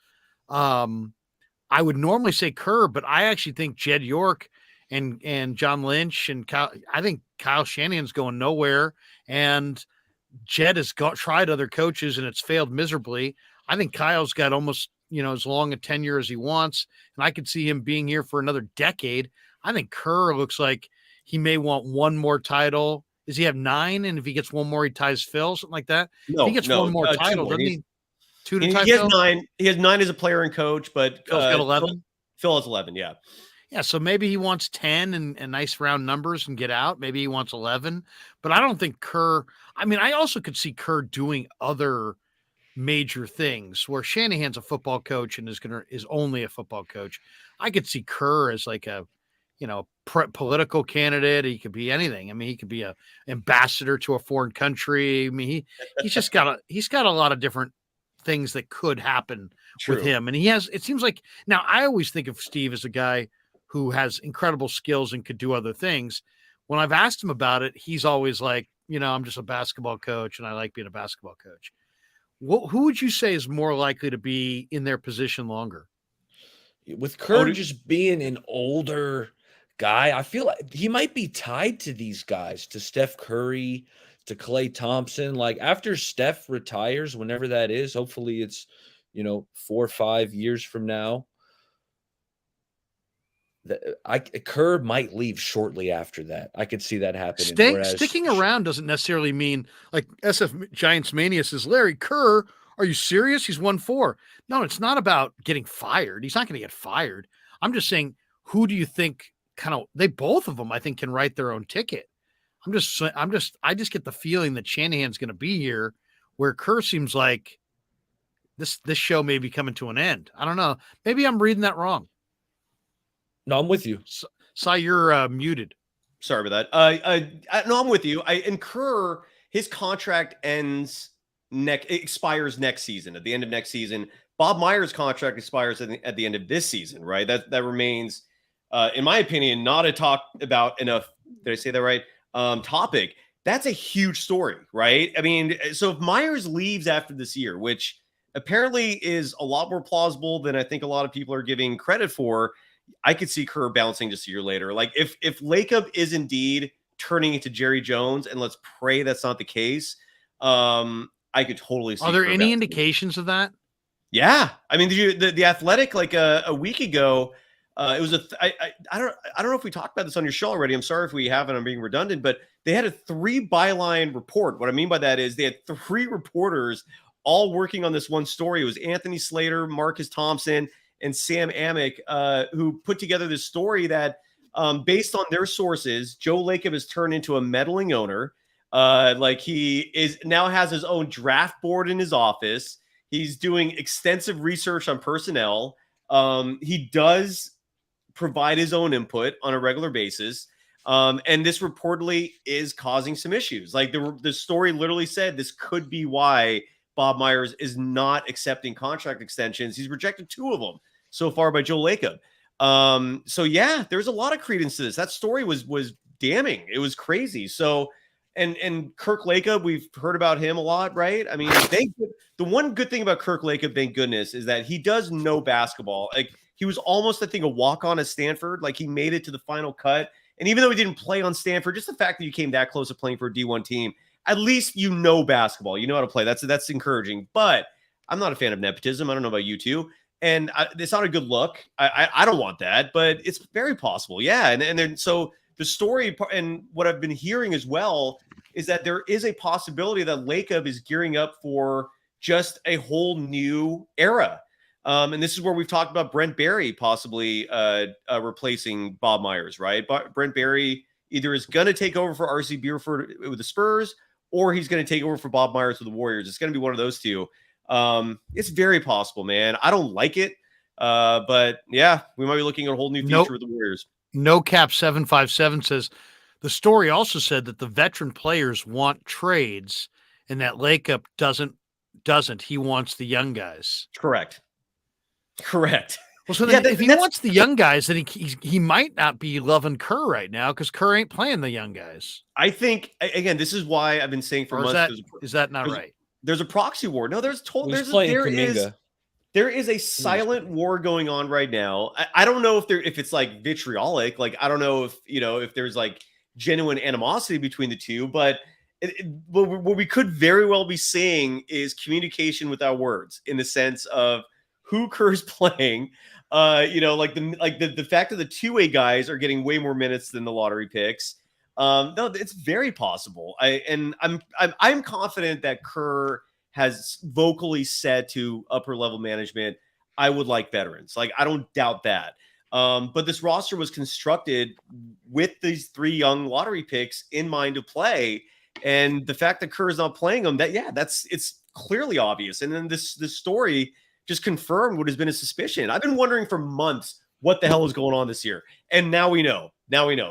I would normally say Kerr, but I actually think Jed York and John Lynch and I think Kyle Shanahan's going nowhere, and Jed has tried other coaches and it's failed miserably. I think Kyle's got almost, as long a tenure as he wants, and I could see him being here for another decade. I think Kerr looks like he may want one more title. Does he have 9? And if he gets one more, he ties Phil, something like that? No, if he gets one more title, doesn't he? 2 to tie He has Phil? 9. He has 9 as a player and coach, but Phil's got 11. Phil has 11. Yeah. Yeah. So maybe he wants 10 and nice round numbers and get out. Maybe he wants 11, but I don't think Kerr. I mean, I also could see Kerr doing other major things where Shanahan's a football coach and is only a football coach. I could see Kerr as like a, political candidate. He could be anything. I mean, he could be a ambassador to a foreign country. I mean, he's got a lot of different things that could happen with him. And it seems like now I always think of Steve as a guy who has incredible skills and could do other things. When I've asked him about it, he's always like, I'm just a basketball coach and I like being a basketball coach. Who would you say is more likely to be in their position longer? With Kerr just being an older guy, I feel like he might be tied to these guys, to Steph Curry, to Klay Thompson. Like after Steph retires, whenever that is, hopefully it's, 4 or 5 years from now. Kerr might leave shortly after that. I could see that happening. Sticking around doesn't necessarily mean, like SF Giants Mania says, Larry Kerr, are you serious? He's won 4. No, it's not about getting fired. He's not going to get fired. I'm just saying, who do you think both of them, I think, can write their own ticket. I just get the feeling that Shanahan's going to be here, where Kerr seems like this show may be coming to an end. I don't know. Maybe I'm reading that wrong. No, I'm with you. Cy, you're muted. Sorry about that. No, I'm with you. And Kerr, his contract expires next season, at the end of next season. Bob Myers' contract expires at the end of this season, right? That remains, in my opinion, not a talk about enough. Did I say that right? Topic. That's a huge story, right? I mean, so if Myers leaves after this year, which apparently is a lot more plausible than I think a lot of people are giving credit for. I could see Kerr bouncing just a year later. Like if Lacob is indeed turning into Jerry Jones, and let's pray that's not the case, I could totally see. Are there Kerr any bouncing. indications of that? Yeah, I mean, the Athletic like a week ago, it was I don't know if we talked about this on your show already. I'm sorry if we haven't. I'm being redundant, but they had a 3 byline report. What I mean by that is they had 3 reporters all working on this one story. It was Anthony Slater, Marcus Thompson, and Sam Amick, who put together this story that, based on their sources, Joe Lacob has turned into a meddling owner. Like he is now has his own draft board in his office. He's doing extensive research on personnel. He does provide his own input on a regular basis. And this reportedly is causing some issues. Like the story literally said this could be why Bob Myers is not accepting contract extensions. He's rejected 2 of them so far by Joe Lacob. So yeah, there's a lot of credence to this. That story was damning. It was crazy. So and Kirk Lacob, we've heard about him a lot, right? I mean, the one good thing about Kirk Lacob, thank goodness, is that he does know basketball. Like he was almost, I think, a walk-on at Stanford. Like he made it to the final cut. And even though he didn't play on Stanford, just the fact that you came that close to playing for a D1 team, at least you know basketball. You know how to play. That's encouraging. But I'm not a fan of nepotism. I don't know about you two. And it's not a good look. I don't want that, but it's very possible. Yeah. And then so the story and what I've been hearing as well is that there is a possibility that Lacob is gearing up for just a whole new era. And this is where we've talked about Brent Barry possibly replacing Bob Myers, right? But Brent Barry either is going to take over for RC Buford with the Spurs, or he's going to take over for Bob Myers with the Warriors. It's going to be one of those two. It's very possible, man. I don't like it. But yeah, we might be looking at a whole new future with the Warriors. No Cap 757 says the story also said that the veteran players want trades and that Lacob doesn't. He wants the young guys. Correct. Well, so then if he wants the young guys, then he might not be loving Kerr right now because Kerr ain't playing the young guys. I think, again, this is why I've been saying for months. Is that not right? There's a proxy war. No, there is a silent war going on right now. I don't know if it's like vitriolic. Like, I don't know if there's like genuine animosity between the two, but what we could very well be seeing is communication without words in the sense of who Kerr's playing. Like the fact that the 2-way guys are getting way more minutes than the lottery picks. No, it's very possible. I'm confident that Kerr has vocally said to upper level management, I would like veterans. Like, I don't doubt that. But this roster was constructed with these 3 young lottery picks in mind to play. And the fact that Kerr is not playing them, it's clearly obvious. And then this story just confirmed what has been a suspicion. I've been wondering for months what the hell is going on this year. And now we know.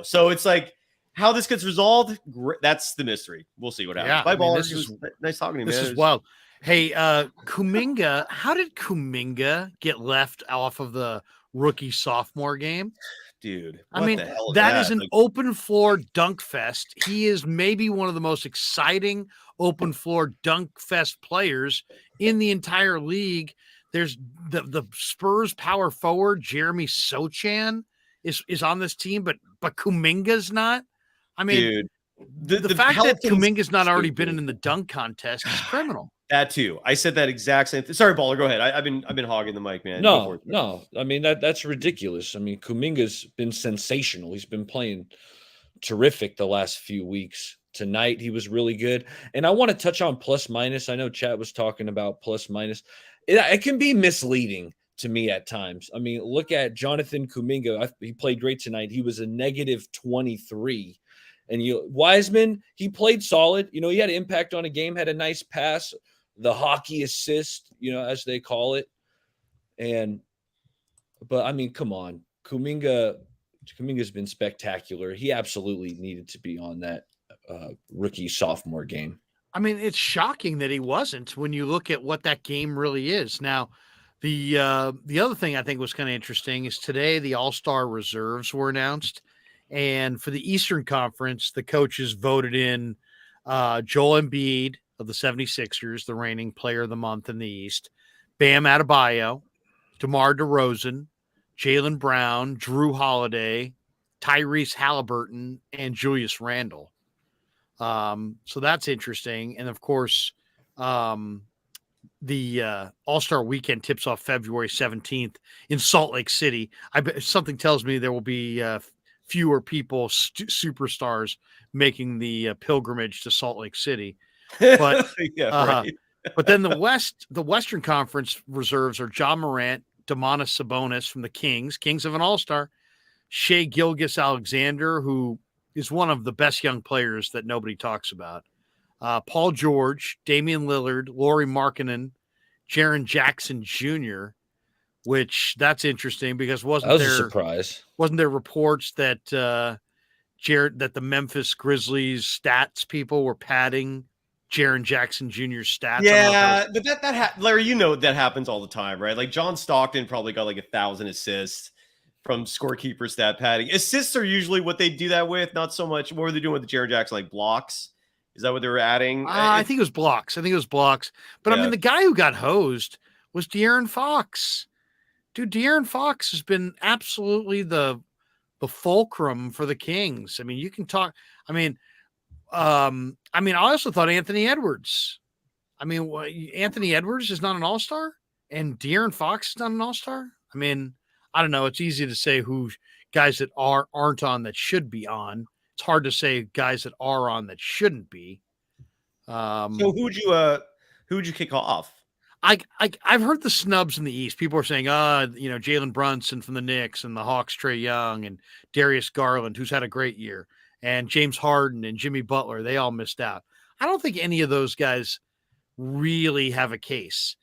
So it's like how this gets resolved. That's the mystery. We'll see what happens. Yeah, Bye, Baller. This is nice talking to you, man. This is wild. Hey, Kuminga, how did Kuminga get left off of the rookie sophomore game? Dude, I mean, that is an open floor dunk fest. He is maybe one of the most exciting open floor dunk fest players in the entire league. There's the Spurs power forward, Jeremy Sochan, is on this team, but Kuminga's not. I mean, dude, the fact that Kuminga's not already been in the dunk contest is criminal. That too. I said that exact same thing. Sorry, Baller, go ahead. I've been hogging the mic, man. No. I mean, that's ridiculous. I mean, Kuminga's been sensational. He's been playing terrific the last few weeks. Tonight, he was really good. And I want to touch on plus minus. I know Chat was talking about plus minus. It can be misleading to me at times. I mean, look at Jonathan Kuminga. He played great tonight. He was a negative 23. And Wiseman, he played solid. He had impact on a game, had a nice pass, the hockey assist, as they call it. But I mean, come on. Kuminga's been spectacular. He absolutely needed to be on that rookie sophomore game. I mean, it's shocking that he wasn't when you look at what that game really is. Now, the other thing I think was kind of interesting is today the All-Star reserves were announced. And for the Eastern Conference, the coaches voted in Joel Embiid of the 76ers, the reigning player of the month in the East, Bam Adebayo, DeMar DeRozan, Jaylen Brown, Drew Holiday, Tyrese Halliburton, and Julius Randle. So that's interesting. And of course, the All-Star Weekend tips off February 17th in Salt Lake City. Something tells me there will be fewer people, superstars, making the pilgrimage to Salt Lake City. But right. But then the Western Conference reserves are Ja Morant, Domantas Sabonis from the Kings of an All-Star, Shai Gilgeous-Alexander, who is one of the best young players that nobody talks about, Paul George, Damian Lillard, Lauri Markkanen, Jaren Jackson Jr., which that's interesting because a surprise. Wasn't there reports that that the Memphis Grizzlies stats people were padding Jaren Jackson Jr.'s stats? Yeah, but Larry, that happens all the time, right? Like John Stockton probably got like 1,000 assists from scorekeeper stat padding. Assists are usually what they do that with, not so much. What were they doing with the Jaren Jackson, like blocks? Is that what they were adding? I think it was blocks. But yeah. I mean, the guy who got hosed was De'Aaron Fox. Dude, De'Aaron Fox has been absolutely the fulcrum for the Kings. I mean, you can talk. I also thought Anthony Edwards. I mean, Anthony Edwards is not an all-star, and De'Aaron Fox is not an all-star. I mean, I don't know. It's easy to say who guys that aren't on that should be on. It's hard to say guys that are on that shouldn't be. So who would you kick off? I've heard the snubs in the East. People are saying, Jalen Brunson from the Knicks and the Hawks, Trae Young and Darius Garland, who's had a great year, and James Harden and Jimmy Butler. They all missed out. I don't think any of those guys really have a case.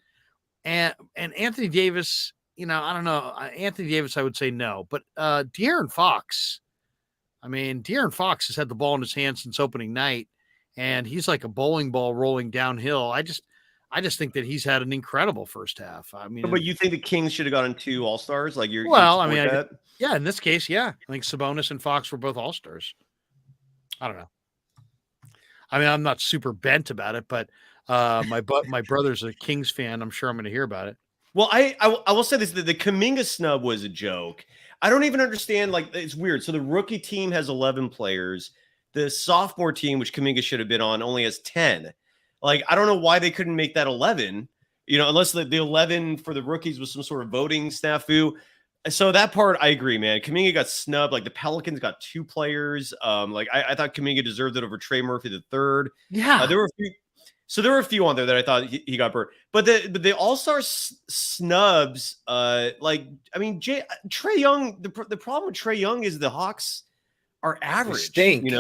And Anthony Davis, I don't know. Anthony Davis, I would say no. But De'Aaron Fox, De'Aaron Fox has had the ball in his hand since opening night, and he's like a bowling ball rolling downhill. I just think that he's had an incredible first half. But you think the Kings should have gotten 2 All-Stars? Like in this case, yeah. I think Sabonis and Fox were both All-Stars. I don't know. I'm not super bent about it, but my brother's a Kings fan. I'm sure I'm going to hear about it. Well, I will say this: the Kuminga snub was a joke. I don't even understand. Like, it's weird. So the rookie team has 11 players. The sophomore team, which Kuminga should have been on, only has 10. Like, I don't know why they couldn't make that 11. Unless the 11 for the rookies was some sort of voting snafu. So that part, I agree, man. Kuminga got snubbed. Like, the Pelicans got 2 players. I thought Kuminga deserved it over Trey Murphy III. Yeah, there were a few on there that I thought he got burnt. But the All-Star snubs, Trey Young. The problem with Trey Young is the Hawks are average. They stink.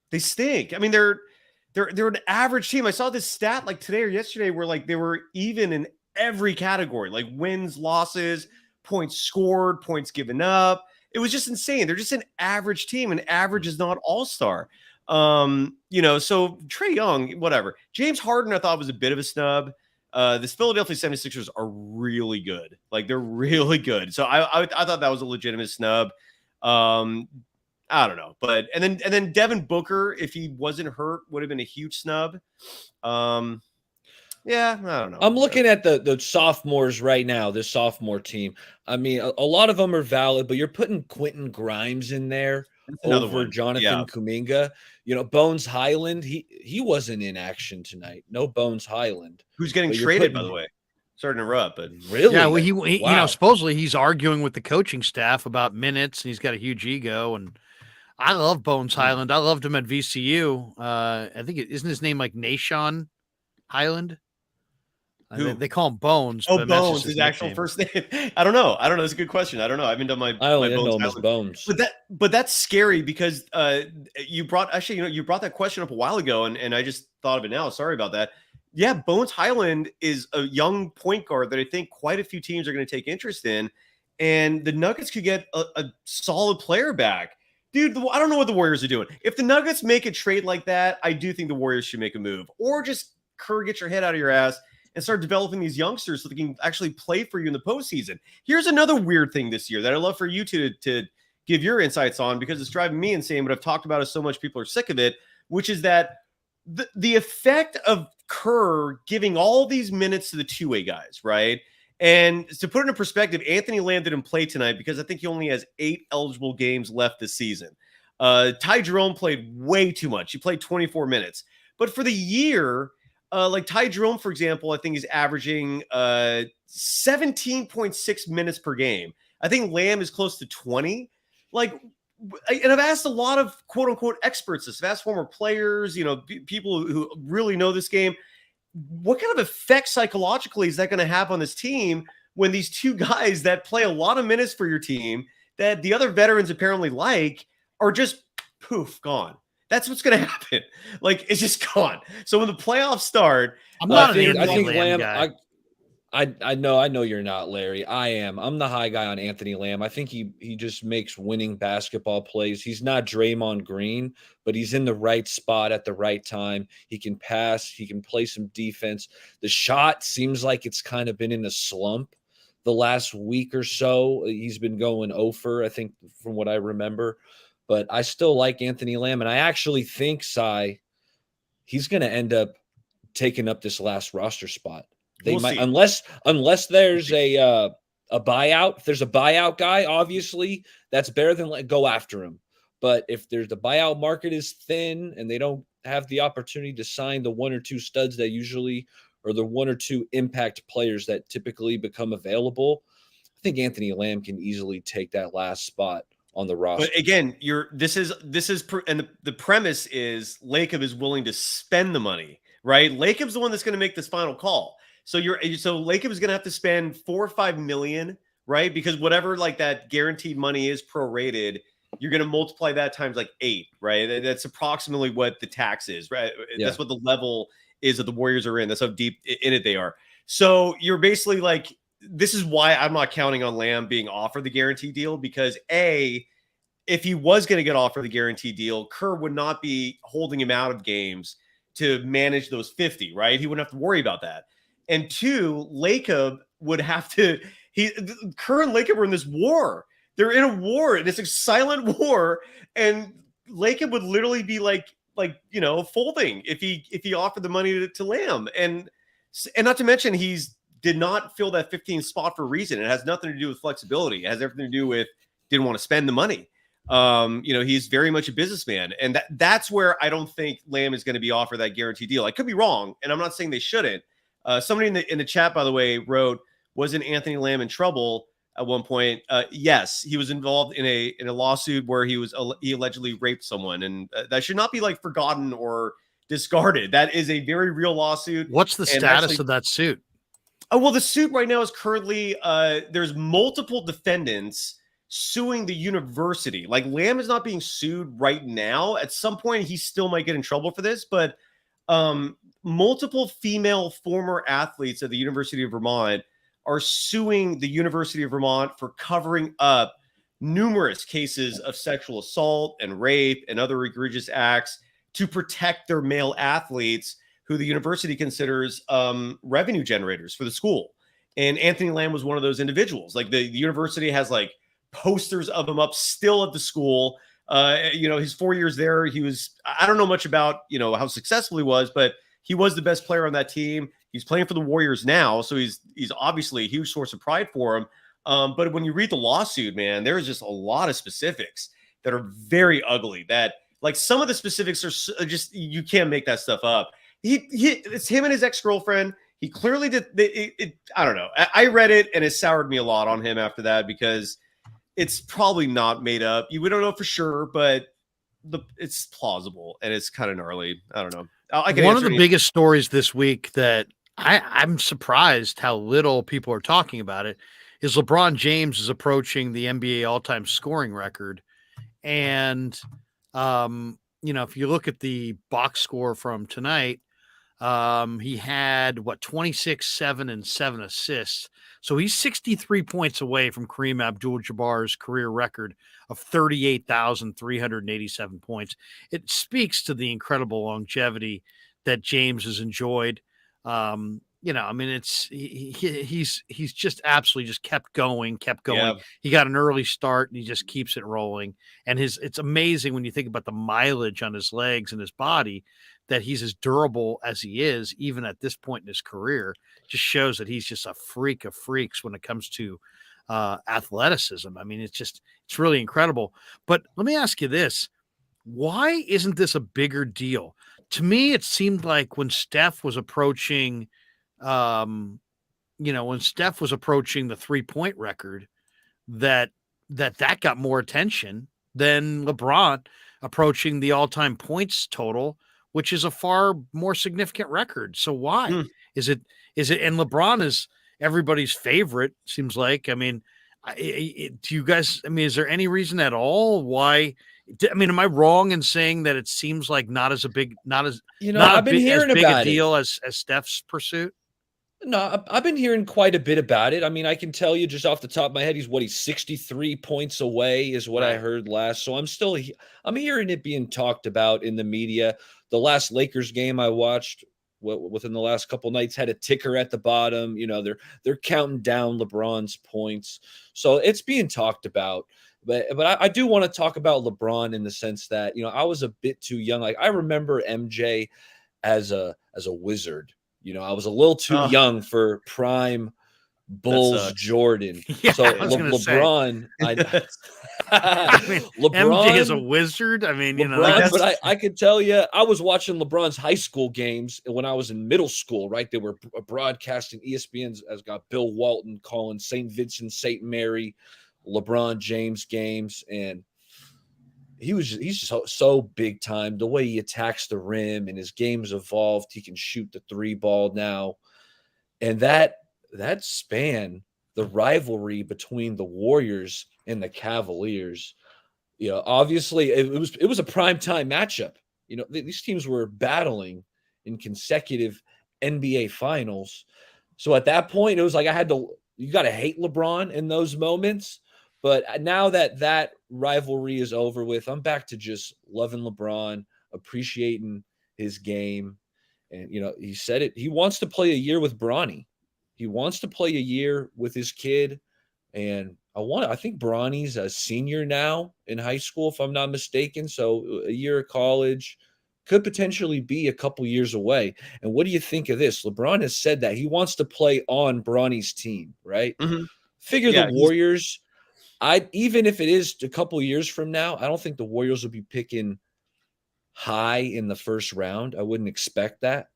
They stink. I mean, they're an average team. I saw this stat like today or yesterday where like they were even in every category, like wins, losses, points scored, points given up. It was just insane. They're just an average team, and average is not all-star. So Trey Young, whatever. James Harden, I thought was a bit of a snub. This Philadelphia 76ers are really good. Like, they're really good. So I thought that was a legitimate snub. I don't know, but and then Devin Booker, if he wasn't hurt, would have been a huge snub. Yeah, I don't know. I'm looking at the sophomores right now, this sophomore team. I mean, a lot of them are valid, but you're putting Quentin Grimes in there over Jonathan Kuminga. Bones Highland, he wasn't in action tonight. No Bones Highland. Who's getting traded, by the way? Sorry to interrupt, but really? Yeah, well, he supposedly he's arguing with the coaching staff about minutes, and he's got a huge ego. And I love Bones Highland. I loved him at VCU. I think isn't his name like Nashon Highland? They call him Bones. Oh, Bones, his actual first name. I don't know. That's a good question. I don't know. I haven't done my. I only know him as Bones. But that's scary because you brought that question up a while ago, and I just thought of it now. Sorry about that. Yeah, Bones Highland is a young point guard that I think quite a few teams are going to take interest in, and the Nuggets could get a solid player back. Dude, I don't know what the Warriors are doing. If the Nuggets make a trade like that, I do think the Warriors should make a move, or just Kerr, get your head out of your ass and start developing these youngsters so they can actually play for you in the postseason. Here's another weird thing this year that I'd love for you to give your insights on, because it's driving me insane, but I've talked about it so much people are sick of it, which is that the effect of Kerr giving all these minutes to the two-way guys, right? And to put it in perspective, Anthony Lamb didn't play tonight because I think he only has 8 eligible games left this season. Ty Jerome played way too much. He played 24 minutes. But for the year, like Ty Jerome, for example, I think is averaging 17.6 minutes per game. I think Lamb is close to 20. Like, and I've asked a lot of quote unquote experts this. I've asked former players, people who really know this game. What kind of effect psychologically is that going to have on this team when these two guys that play a lot of minutes for your team that the other veterans apparently like are just poof, gone? That's what's going to happen. Like, it's just gone. So when the playoffs start, I'm not I think Lamb Lamb guy. I know you're not, Larry. I am. I'm the high guy on Anthony Lamb. I think he just makes winning basketball plays. He's not Draymond Green, but he's in the right spot at the right time. He can pass. He can play some defense. The shot seems like it's kind of been in a slump the last week or so. He's been going over, I think, from what I remember. But I still like Anthony Lamb, and I actually think, he's going to end up taking up this last roster spot. They might, unless there's a buyout. If there's a buyout guy, obviously that's better than go after him. But if the buyout market is thin and they don't have the opportunity to sign the 1 or 2 studs that usually, or the 1 or 2 impact players that typically become available, I think Anthony Lamb can easily take that last spot on the roster. But again, and the premise is Lacob is willing to spend the money, right? Lacob's the one that's going to make this final call. So Lacob is going to have to spend $4 or $5 million, right? Because whatever like that guaranteed money is prorated, you're going to multiply that times like 8, right? That's approximately what the tax is, right? Yeah. That's what the level is that the Warriors are in. That's how deep in it they are. So you're basically like, this is why I'm not counting on Lamb being offered the guarantee deal, because if he was going to get offered the guarantee deal, Kerr would not be holding him out of games to manage those 50, right? He wouldn't have to worry about that. And 2, Lacob would have to. Kerr and Lacob are in this war. They're in a war, and it's a silent war. And Lacob would literally be like folding if he offered the money to Lamb. And not to mention did not fill that 15 spot for a reason. It has nothing to do with flexibility. It has everything to do with didn't want to spend the money. He's very much a businessman, and that's where I don't think Lamb is going to be offered that guarantee deal. I could be wrong, and I'm not saying they shouldn't. Somebody in the chat, by the way, wrote, wasn't Anthony Lamb in trouble at one point? Yes, he was involved in a lawsuit where he allegedly raped someone, and that should not be like forgotten or discarded. That is a very real lawsuit. What's the status of that suit? Well, the suit right now is currently there's multiple defendants suing the university. Like, Lamb is not being sued right now. At some point, he still might get in trouble for this, but multiple female former athletes at the University of Vermont are suing the University of Vermont for covering up numerous cases of sexual assault and rape and other egregious acts to protect their male athletes who the university considers revenue generators for the school. And Anthony Lamb was one of those individuals. Like, the university has like posters of him up still at the school. His 4 years there, I don't know much about, how successful he was, but he was the best player on that team. He's playing for the Warriors now, so he's obviously a huge source of pride for him. But when you read the lawsuit, man, there's just a lot of specifics that are very ugly. That, like, some of the specifics are just, you can't make that stuff up. It's him and his ex-girlfriend. He clearly did it. I don't know. I read it, and it soured me a lot on him after that, because it's probably not made up. We don't know for sure, but it's plausible, and it's kind of gnarly. I don't know. One of the biggest stories this week that I'm surprised how little people are talking about it is LeBron James is approaching the NBA all-time scoring record. And, if you look at the box score from tonight, he had 26, 7, and 7 assists. So he's 63 points away from Kareem Abdul-Jabbar's career record of 38,387 points. It speaks to the incredible longevity that James has enjoyed. I mean, he's just absolutely just kept going. Yeah. He got an early start and he just keeps it rolling. And it's amazing when you think about the mileage on his legs and his body that he's as durable as he is, even at this point in his career. Just shows that he's just a freak of freaks when it comes to athleticism. I mean, it's really incredible. But let me ask you this. Why isn't this a bigger deal? To me, it seemed like when Steph was approaching when Steph was approaching the 3-point record, that got more attention than LeBron approaching the all-time points total, which is a far more significant record. So why is it? And LeBron is everybody's favorite. Seems like. I mean, do you guys? I mean, is there any reason at all why? I mean, am I wrong in saying that it seems like not as big I've been hearing about a deal as Steph's pursuit? No, I've been hearing quite a bit about it. I mean, I can tell you just off the top of my head, he's 63 points away is what I heard last. So I'm hearing it being talked about in the media. The last Lakers game I watched within the last couple nights had a ticker at the bottom. They're counting down LeBron's points. So it's being talked about. But I do want to talk about LeBron in the sense that, I was a bit too young. Like I remember MJ as a wizard. I was a little too young for prime Bulls Jordan. Yeah, so LeBron, I mean, LeBron MJ is a wizard. I mean, LeBron, but I could tell you, I was watching LeBron's high school games when I was in middle school. Right, they were broadcasting. ESPN's has got Bill Walton calling St. Vincent, St. Mary, LeBron James games, and he's just so big time. The way he attacks the rim and his game's evolved. He can shoot the 3 ball now. And that span, the rivalry between the Warriors and the Cavaliers, obviously it was a primetime matchup. These teams were battling in consecutive NBA finals. So at that point, it was like you got to hate LeBron in those moments. But now that rivalry is over with, I'm back to just loving LeBron, appreciating his game. And, he said it. He wants to play a year with Bronny. He wants to play a year with his kid. And I think Bronny's a senior now in high school, if I'm not mistaken. So a year of college could potentially be a couple years away. And what do you think of this? LeBron has said that he wants to play on Bronny's team, right? Mm-hmm. Figure the Warriors – even if it is a couple years from now, I don't think the Warriors will be picking high in the first round. I wouldn't expect that.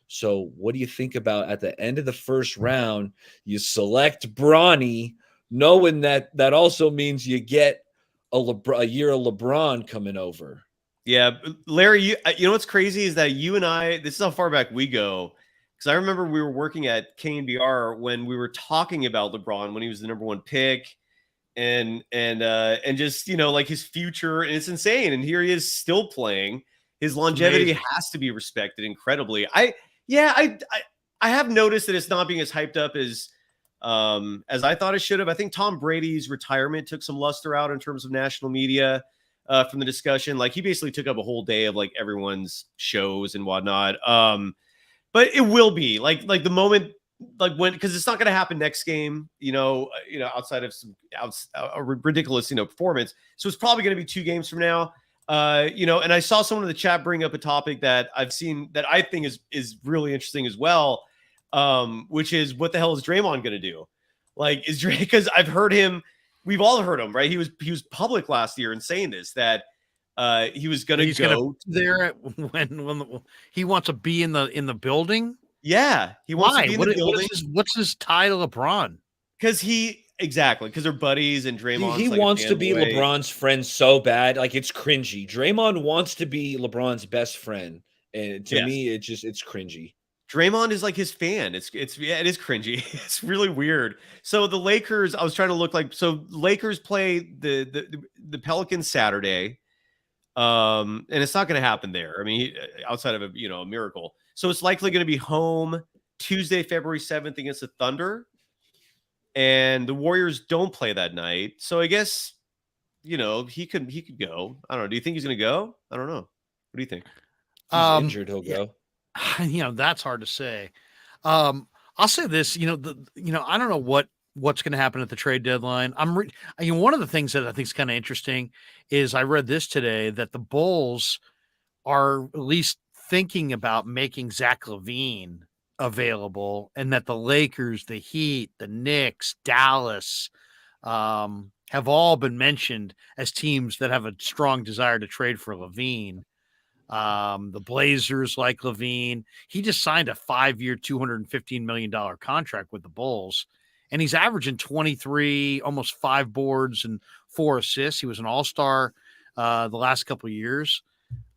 So what do you think about at the end of the first round, you select Bronny, knowing that also means you get a year of LeBron coming over? Yeah, Larry, you know what's crazy is that you and I, this is how far back we go. Because I remember we were working at KNBR when we were talking about LeBron when he was the number 1 pick. And just, like his future, and it's insane. And here he is still playing. His longevity has to be respected incredibly. I have noticed that it's not being as hyped up as I thought it should have. I think Tom Brady's retirement took some luster out in terms of national media from the discussion. Like he basically took up a whole day of like everyone's shows and whatnot. But it will be like the moment, like when, because it's not going to happen next game, outside of a ridiculous, performance. So it's probably going to be 2 games from now. And I saw someone in the chat bring up a topic that I've seen that I think is really interesting as well, which is what the hell is Draymond going to do? Like, is Dray, because I've heard him, we've all heard him, right? He was public last year in saying this, that he was going to go there when he wants to be in the building. Yeah, he wants to be in the building. What's his tie to LeBron? Because they're buddies, and Draymond. He wants to be LeBron's friend so bad, like it's cringy. Draymond wants to be LeBron's best friend, and to me, it's cringy. Draymond is like his fan. It is cringy. It's really weird. So the Lakers, I was trying to look like, so Lakers play the Pelicans Saturday, and it's not going to happen there. I mean, outside of a miracle. So it's likely going to be home Tuesday, February 7th against the Thunder. And the Warriors don't play that night. So I guess, he could go. I don't know. Do you think he's going to go? I don't know. What do you think? He's injured, he'll go. That's hard to say. I'll say this, I don't know what's going to happen at the trade deadline. One of the things that I think is kind of interesting is I read this today that the Bulls are at least thinking about making Zach LaVine available, and that the Lakers, the Heat, the Knicks, Dallas, have all been mentioned as teams that have a strong desire to trade for LaVine. The Blazers like LaVine. He just signed a 5-year, $215 million contract with the Bulls, and he's averaging 23, almost 5 boards and 4 assists. He was an all-star the last couple of years.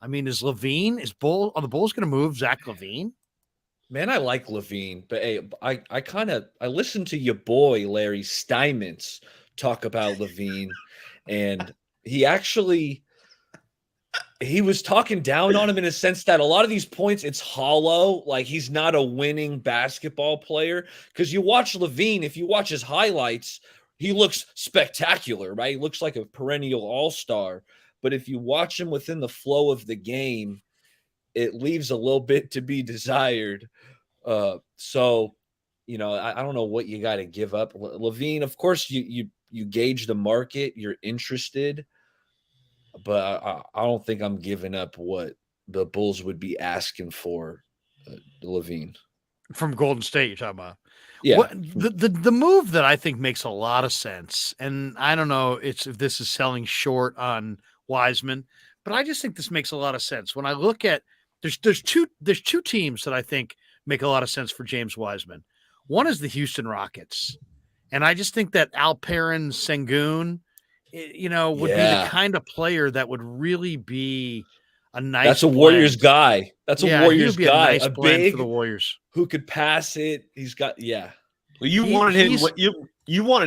I mean, are the Bulls going to move Zach LaVine? Man, I like LaVine, but hey, I listened to your boy Larry Steinmetz talk about LaVine, and he was talking down on him in a sense that a lot of these points, it's hollow. Like, he's not a winning basketball player. Because you watch LaVine, if you watch his highlights, he looks spectacular, right? He looks like a perennial all-star. But if you watch him within the flow of the game, it leaves a little bit to be desired. So, I don't know what you got to give up. LaVine, of course, you gauge the market. You're interested. But I don't think I'm giving up what the Bulls would be asking for LaVine. From Golden State, you're talking about. Yeah. The move that I think makes a lot of sense, and I don't know if this is selling short on Wiseman, but I just think this makes a lot of sense. When I look at there's two teams that I think make a lot of sense for James Wiseman. One is the Houston Rockets, and I just think that Alperen Sengun, would be the kind of player that would really be a nice. That's a Warriors guy. That's a Warriors guy. A big for the Warriors who could pass it. He's got Well, you wanted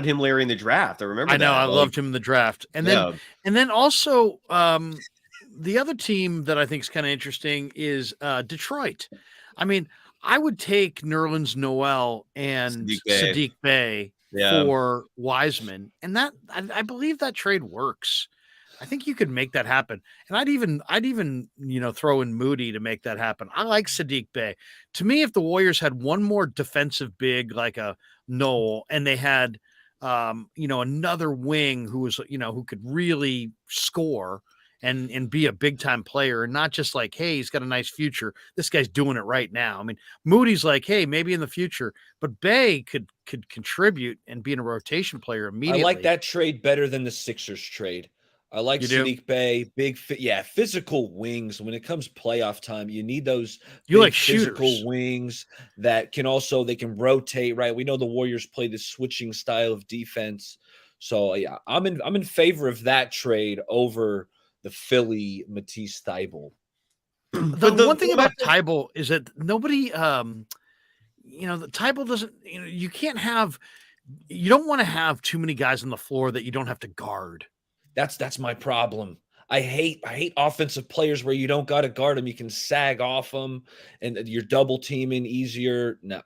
him, Larry, in the draft. I remember. I know. I loved him in the draft, and then also the other team that I think is kind of interesting is Detroit. I mean, I would take Nerlens Noel and Sadiq Bey for Wiseman, and that I believe that trade works. I think you could make that happen, and I'd even throw in Moody to make that happen. I like Sadiq Bey. To me, if the Warriors had one more defensive big like a Noel, and they had another wing who was who could really score and be a big time player, and not just like, hey, he's got a nice future. This guy's doing it right now. I mean, Moody's like, hey, maybe in the future, but Bey could contribute and be in a rotation player immediately. I like that trade better than the Sixers trade. I like Sadiq Bey, physical wings. When it comes playoff time, you need those physical wings that they can rotate, right? We know the Warriors play this switching style of defense. So yeah, I'm in favor of that trade over the Philly Matisse Thybulle. The one thing about Thybulle is that nobody, the Thybulle doesn't, you don't want to have too many guys on the floor that you don't have to guard. That's my problem. I hate offensive players where you don't got to guard them. You can sag off them and you're double teaming easier. No,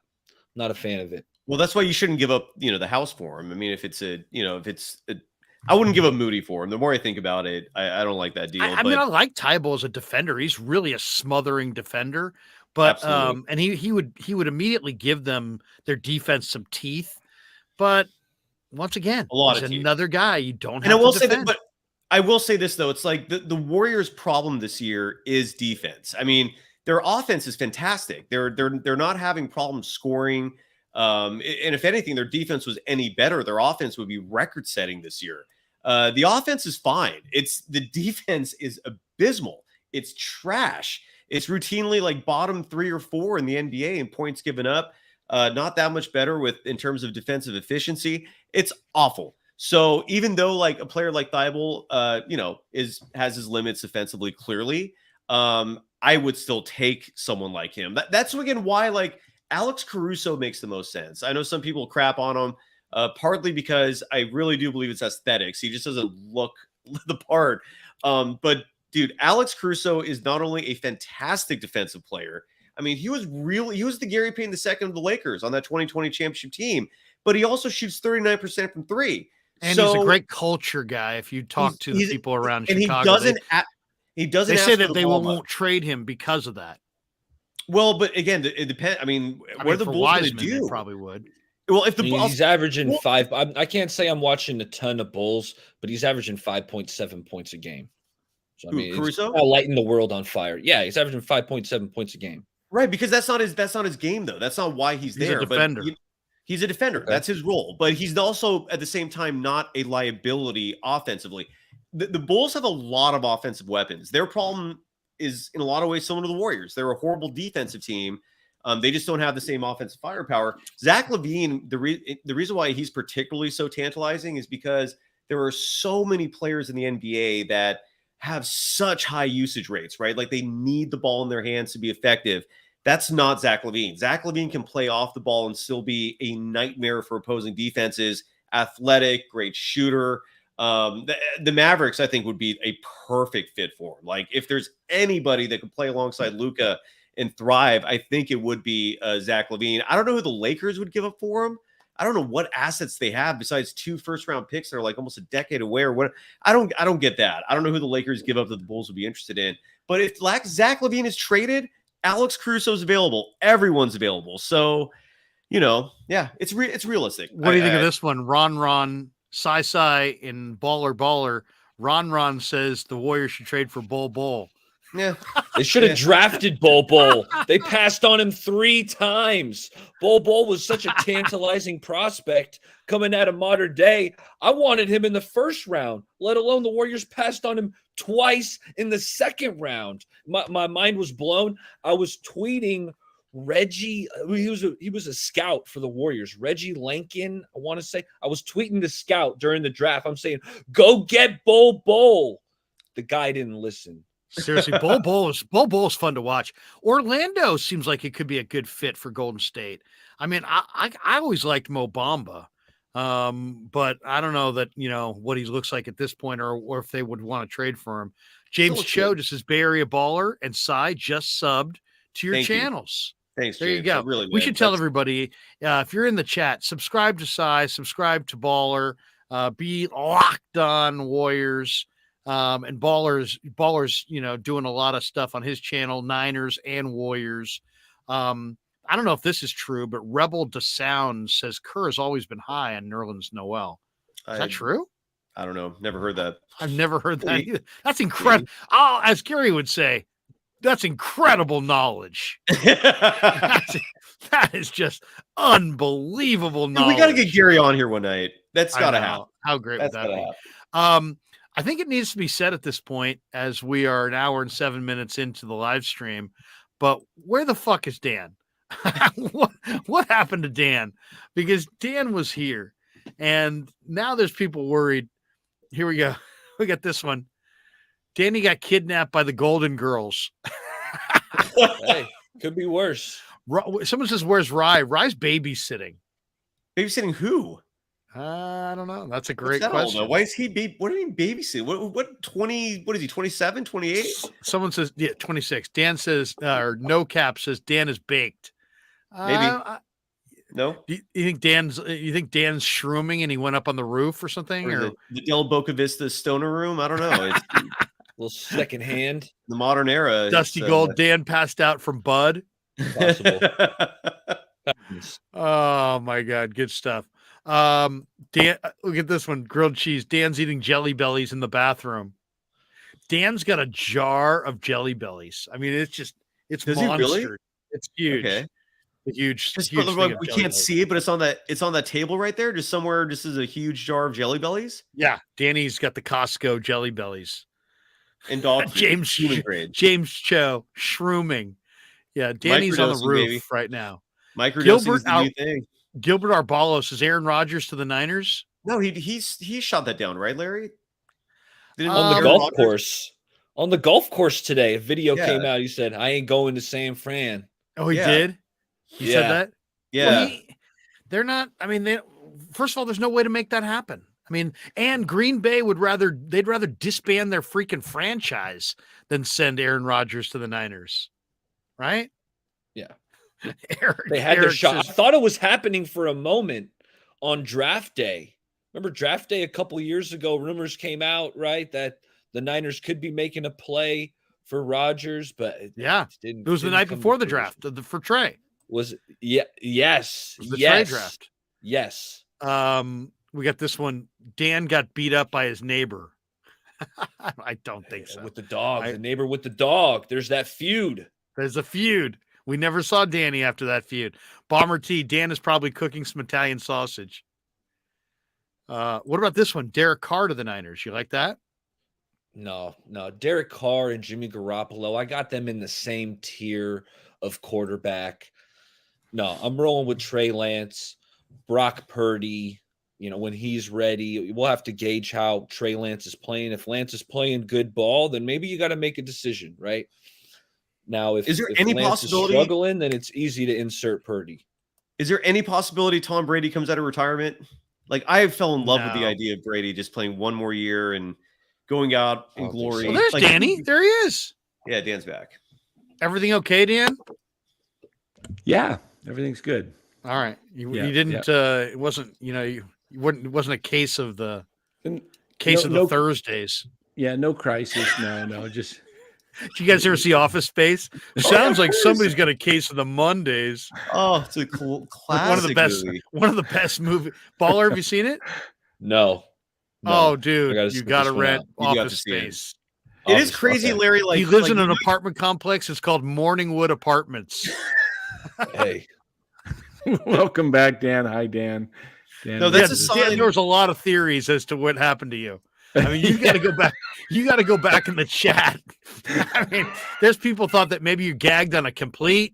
not a fan of it. Well, that's why you shouldn't give up, the house for him. I mean, I wouldn't give up Moody for him. The more I think about it, I don't like that deal. I mean, I like Thybulle as a defender. He's really a smothering defender, but and he would immediately give them their defense some teeth. But once again, he's another guy you don't have to defend. But I will say this though, it's like the Warriors' problem this year is defense. I mean, their offense is fantastic. They're not having problems scoring. And if anything, their defense was any better, their offense would be record-setting this year. The offense is fine. The defense is abysmal. It's trash. It's routinely like bottom 3 or 4 in the NBA in points given up. Not that much better in terms of defensive efficiency. It's awful. So even though like a player like Thybulle, has his limits defensively clearly, I would still take someone like him. That's again why like Alex Caruso makes the most sense. I know some people crap on him, partly because I really do believe it's aesthetics. He just doesn't look the part. But dude, Alex Caruso is not only a fantastic defensive player. I mean, he was the Gary Payton II of the Lakers on that 2020 championship team, but he also shoots 39% from 3. And he's a great culture guy. If you talk to the people around Chicago, he doesn't. They say that they won't trade him because of that. Well, but again, it depends. I mean, what are the for Bulls going to Wiseman, do? they probably would. Well, if the He's averaging 5. I can't say I'm watching a ton of Bulls, but he's averaging 5.7 points a game. So I mean, Caruso lighting the world on fire. Yeah, he's averaging 5.7 points a game. Right, because that's not his game though. That's not why he's there. A defender. But he's a defender. Okay. That's his role. But he's also at the same time not a liability offensively. The Bulls have a lot of offensive weapons. Their problem is in a lot of ways similar to the Warriors. They're a horrible defensive team. They just don't have the same offensive firepower. Zach LaVine, the reason why he's particularly so tantalizing is because there are so many players in the NBA that have such high usage rates, right? Like they need the ball in their hands to be effective. That's not Zach LaVine. Zach LaVine can play off the ball and still be a nightmare for opposing defenses. Athletic, great shooter. The Mavericks, I think, would be a perfect fit for him. Like if there's anybody that could play alongside Luka and thrive, I think it would be Zach LaVine. I don't know who the Lakers would give up for him. I don't know what assets they have besides 2 first-round picks that are like almost a decade away or what. I don't get that. I don't know who the Lakers give up that the Bulls would be interested in. But if Zach LaVine is traded, Alex Caruso is available. Everyone's available. So, yeah, it's realistic. What do you think of this one? Ron, Sai in Baller. Ron says the Warriors should trade for Bol. Yeah. They should have drafted Bol. They passed on him 3 times. Bol was such a tantalizing prospect coming out of modern day. I wanted him in the first round, let alone the Warriors passed on him twice in the second round. My mind was blown. I was tweeting Reggie. He was a scout for the Warriors. Reggie Lankin, I want to say. I was tweeting the scout during the draft. I'm saying, go get Bol. The guy didn't listen. Seriously, Bol is fun to watch. Orlando seems like it could be a good fit for Golden State. I mean, I always liked Mo Bamba, but I don't know that what he looks like at this point, or if they would want to trade for him. James Cho just says Bay Area Baller and Cy just subbed to your channels. Thanks. There James. you go. Really, we should tell everybody if you're in the chat, subscribe to Cy, subscribe to Baller, be locked on Warriors. And Baller's, doing a lot of stuff on his channel, Niners and Warriors. I don't know if this is true, but Rebel to Sound says Kerr has always been high on Nerlens Noel. Is that true? I don't know. Never heard that. I've never heard that either. That's incredible. As Gary would say, that's incredible knowledge. That is just unbelievable knowledge. We got to get Gary on here one night. That's got to happen. How great would that be? I think it needs to be said at this point, as we are an hour and 7 minutes into the live stream, but where the fuck is Dan? what happened to Dan? Because Dan was here, and now there's people worried. Here we go. We got this one. Danny got kidnapped by the Golden Girls. Hey, could be worse. Someone says, where's Rye? Rye's babysitting. Babysitting who? I don't know. That's a great question. Why is he what do you mean babysit? What 20? What is he? 27, 28? Someone says 26. Dan says, or No Cap says Dan is baked. Maybe. No. You think Dan's shrooming and he went up on the roof or something? Or the Del Boca Vista stoner room? I don't know. It's a little second hand. The modern era. Dusty Gold. Dan passed out from Bud. Possible. Oh my God. Good stuff. Dan, look at this one. Grilled cheese. Dan's eating Jelly Bellies in the bathroom. Dan's got a jar of Jelly Bellies. I mean, it's Does monster. He really? It's huge. Okay. A huge. We can't see it, but it's on that table right there. Just somewhere, just as a huge jar of Jelly Bellies. Yeah, Danny's got the Costco Jelly Bellies. And dog food. James Cho shrooming. Yeah, Danny's on the roof baby. Right now. Microdosing is the new thing. Gilbert Arbalo says Aaron Rodgers to the Niners. No, he shot that down, right, Larry? On the golf course. On the golf course today, a video came out. He said, "I ain't going to San Fran." Oh, he did. He said that. Yeah. Well, they're not. I mean, first of all, there's no way to make that happen. I mean, and Green Bay they'd rather disband their freaking franchise than send Aaron Rodgers to the Niners, right? Yeah. They had their shot. I thought it was happening for a moment on draft day. Remember draft day a couple of years ago, rumors came out, right, that the Niners could be making a play for Rodgers, but it was the night before the draft for Trey. Yes. The Trey draft. Yes. We got this one. Dan got beat up by his neighbor. I don't think so. With the dog, the neighbor with the dog. There's that feud. There's a feud. We never saw Danny after that feud. Bomber T, Dan is probably cooking some Italian sausage. What about this one? Derek Carr to the Niners. You like that? No. Derek Carr and Jimmy Garoppolo, I got them in the same tier of quarterback. No, I'm rolling with Trey Lance, Brock Purdy. When he's ready, we'll have to gauge how Trey Lance is playing. If Lance is playing good ball, then maybe you got to make a decision, right? Now, if any Lance possibility is struggling, then it's easy to insert Purdy. Is there any possibility Tom Brady comes out of retirement? Like, I fell in love with the idea of Brady just playing one more year and going out in glory. Well, there's Danny. There he is. Yeah, Dan's back. Everything okay, Dan? Yeah, everything's good. All right. You didn't. It wasn't. It wasn't a case of the Thursdays. Yeah, no crisis. No, just. Did you guys ever see Office Space? Sounds like somebody's got a case of the Mondays. Oh, it's a cool classic. One of the best movies. Baller, have you seen it? No. Oh, dude, you got to rent Office Space. It is crazy, Larry. Like, he lives in an apartment complex. It's called Morningwood Apartments. Hey, welcome back, Dan. Hi, Dan. No, that's a sign. There was a lot of theories as to what happened to you. I mean, you got to go back. You got to go back in the chat. I mean, there's people thought that maybe you gagged on a complete.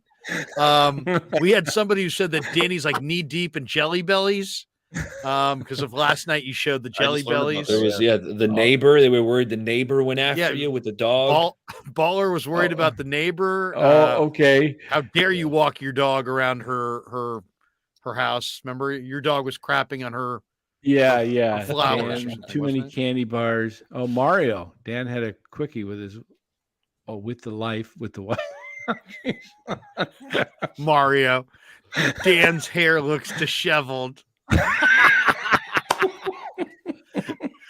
We had somebody who said that Danny's like knee deep in Jelly Bellies because of last night you showed the Jelly Bellies. There was the neighbor. They were worried the neighbor went after you with the dog. Baller was worried about the neighbor. Okay. How dare you walk your dog around her house? Remember, your dog was crapping on her. Yeah. Flowers. Too many candy bars. Oh, Mario. Dan had a quickie with his. Oh, with the wife. Mario. Dan's hair looks disheveled.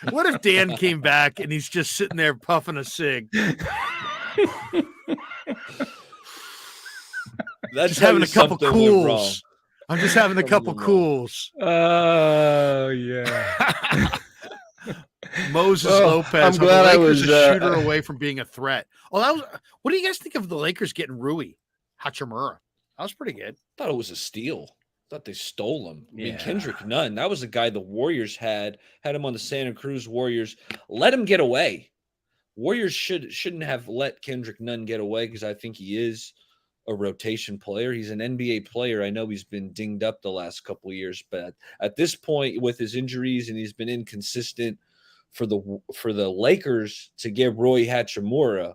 What if Dan came back and he's just sitting there puffing a cig? That's just having a couple cools. I'm just having a couple cools. Oh, yeah. Moses Lopez. I'm glad I was a shooter away from being a threat. What do you guys think of the Lakers getting Rui Hachimura? That was pretty good. I thought it was a steal. I thought they stole him. I mean, Kendrick Nunn, that was the guy the Warriors had him on the Santa Cruz Warriors. Let him get away. Warriors shouldn't have let Kendrick Nunn get away because I think he is a rotation player. He's an NBA player. I know he's been dinged up the last couple of years, but at this point with his injuries and he's been inconsistent for the Lakers to get Rui Hachimura.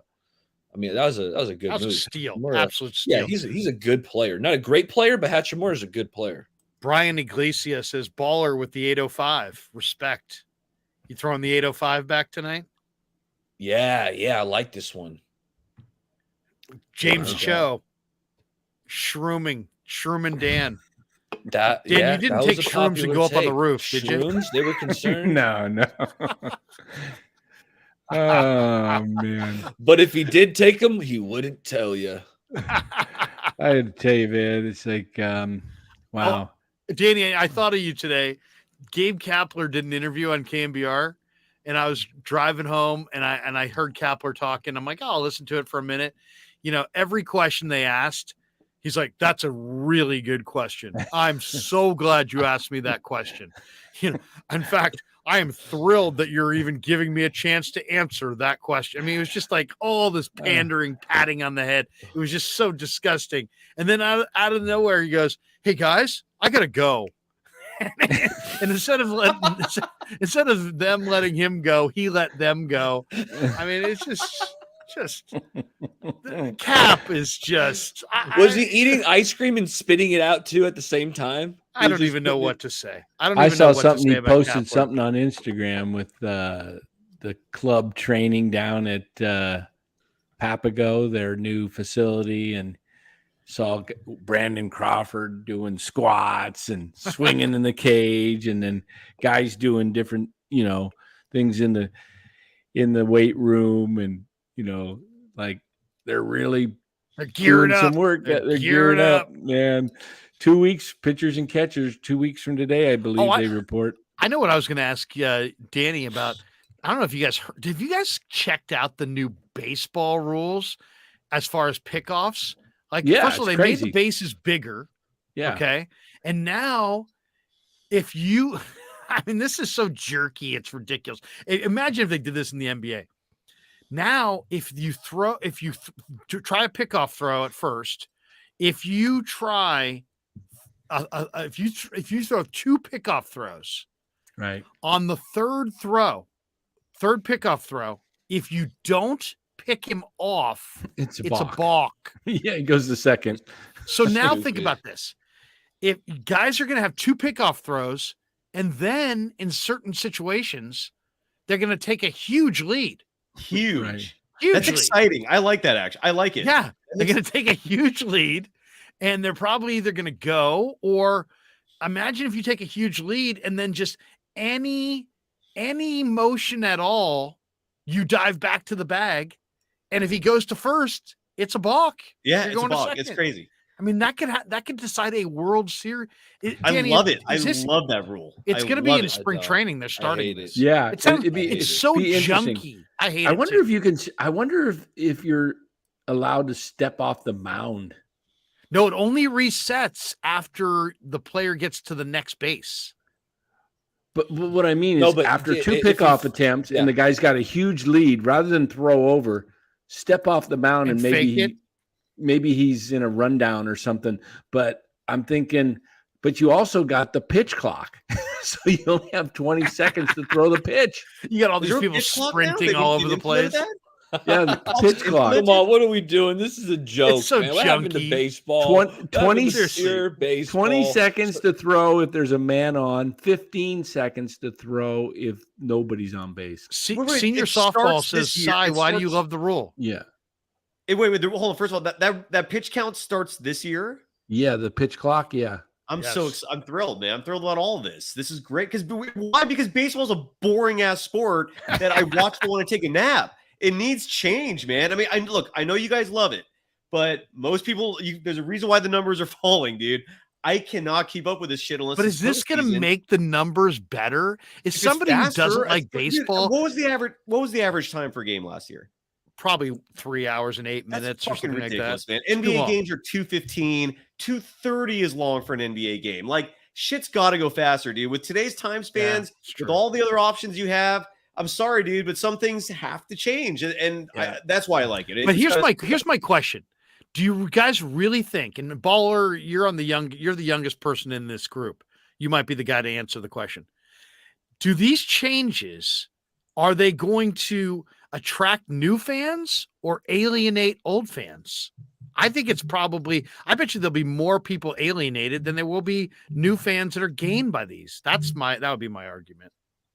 I mean, that was a good move. A steal. Absolute steal. Yeah, he's a good player. Not a great player, but Hachimura is a good player. Brian Iglesias says baller with the 805. Respect. You throwing the 805 back tonight? Yeah, I like this one. James Cho. Shrooming Dan. Dan, you didn't take shrooms and go up on the roof, did you? They were concerned. No. Oh, man. But if he did take them, he wouldn't tell you. I had to tell you, man. It's like, wow. Oh, Danny, I thought of you today. Gabe Kapler did an interview on KMBR, and I was driving home, and I heard Kapler talking. I'm like, I'll listen to it for a minute. Every question they asked, he's like, that's a really good question. I'm so glad you asked me that question. In fact, I am thrilled that you're even giving me a chance to answer that question. I mean, it was just like all this pandering, patting on the head. It was just so disgusting. And then out of nowhere, he goes, hey, guys, I got to go. And instead of them letting him go, he let them go. I mean, it's just Cap is just. Was he eating ice cream and spitting it out too at the same time? I don't even know what to say. I saw something. He posted something on Instagram with the club training down at Papago, their new facility, and saw Brandon Crawford doing squats and swinging in the cage, and then guys doing different things in the weight room, and Like they're really They're gearing doing up. some work. They're gearing up, man. 2 weeks, pitchers and catchers. 2 weeks from today, I believe they report. I know what I was going to ask Danny about. I don't know if you guys heard. Have you guys checked out the new baseball rules as far as pickoffs? Like, first of all, they made the bases bigger. Yeah. Okay. And now, if you, I mean, this is so jerky, it's ridiculous. Imagine if they did this in the NBA. Now, if you try a pickoff throw at first, if you try, if you throw 2 pickoff throws, right, on the third pickoff throw, if you don't pick him off, it's a balk. Yeah, it goes to second. So now think about this. If guys are going to have 2 pickoff throws, and then in certain situations, they're going to take a huge lead. Huge. Right. That's exciting. I like that, actually. I like it. Yeah. They're going to take a huge lead, and they're probably either going to go, or imagine if you take a huge lead and then just any motion at all, you dive back to the bag. And if he goes to first, it's a balk. Yeah, it's a balk. It's crazy. I mean, that could decide a World Series. Danny, I love it. I love that rule. It's going to be in spring training. They're starting this. Yeah, it's so junky. I hate it. I wonder if you're allowed to step off the mound. No, it only resets after the player gets to the next base. But what I mean is, after 2 pickoff attempts and the guy's got a huge lead, rather than throw over, step off the mound and maybe he's in a rundown or something. But I'm thinking, but you also got the pitch clock. So you only have 20 seconds to throw the pitch. You got all these people sprinting all over the place. Yeah, the pitch clock. Come on, what are we doing? This is a joke, it's so man. What happened to baseball? 20 baseball. seconds to throw if there's a man on, 15 seconds to throw if nobody's on base. Senior softball says, Cy, why do you love the rule? Yeah. Hey, wait, hold on. First of all, that pitch count starts this year? Yeah, the pitch clock, yeah. I'm thrilled, man. I'm thrilled about all this. This is great. Why? Because baseball is a boring ass sport that I watch to want to take a nap. It needs change, man. I mean, I know you guys love it, but most people, there's a reason why the numbers are falling, dude. I cannot keep up with this shit unless. But is this going to make the numbers better? Is somebody who doesn't like baseball? What was the average time for a game last year? Probably 3 hours and 8 minutes or something ridiculous, like that. Man. NBA games are 2:15, 2:30 is long for an NBA game. Like, shit's got to go faster, dude. With today's time spans, with all the other options you have, I'm sorry, dude, but some things have to change, and that's why I like it. But here's my question: do you guys really think? And Baller, you're the youngest person in this group. You might be the guy to answer the question. Do these changes, are they going to attract new fans or alienate old fans? I think it's probably. I bet you there'll be more people alienated than there will be new fans that are gained by these. That would be my argument.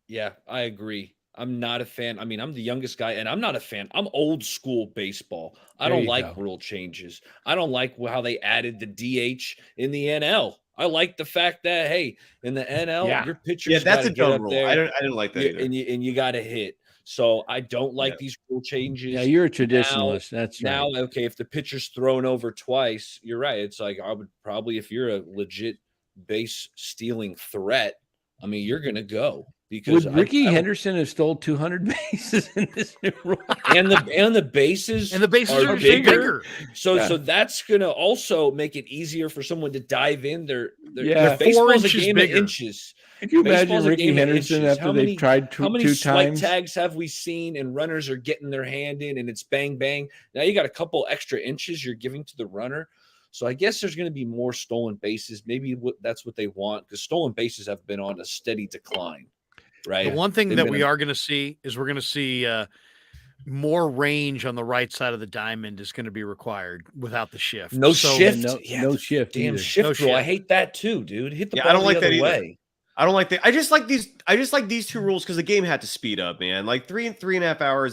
Yeah, I agree. I'm not a fan. I mean, I'm the youngest guy, and I'm not a fan. I'm old school baseball. I don't like rule changes. I don't like how they added the DH in the NL. I like the fact that, hey, in the NL, your pitchers that's a dumb rule. I didn't like that either. And you got to hit. So I don't like these rule changes. Yeah, you're a traditionalist. That's now, right. Okay, if the pitcher's thrown over twice, you're right. It's like I would probably, if you're a legit base stealing threat, I mean, you're going to go. Because would Ricky Henderson have stole 200 bases in this new rule? And the bases are bigger. So that's gonna also make it easier for someone to dive in. Their baseball's a game of inches. Could you imagine Ricky Henderson after they've tried how many two slight times? Tags have we seen? And runners are getting their hand in, and it's bang bang. Now you got a couple extra inches you're giving to the runner. So I guess there's going to be more stolen bases. Maybe that's what they want, because stolen bases have been on a steady decline. Right. The one thing that we are going to see is we're going to see more range on the right side of the diamond is going to be required without the shift. No shift. Damn shift rule. I hate that too, dude. Hit the ball I don't like that either. I don't like that. I just like these two rules because the game had to speed up, man. Like 3.5 hours.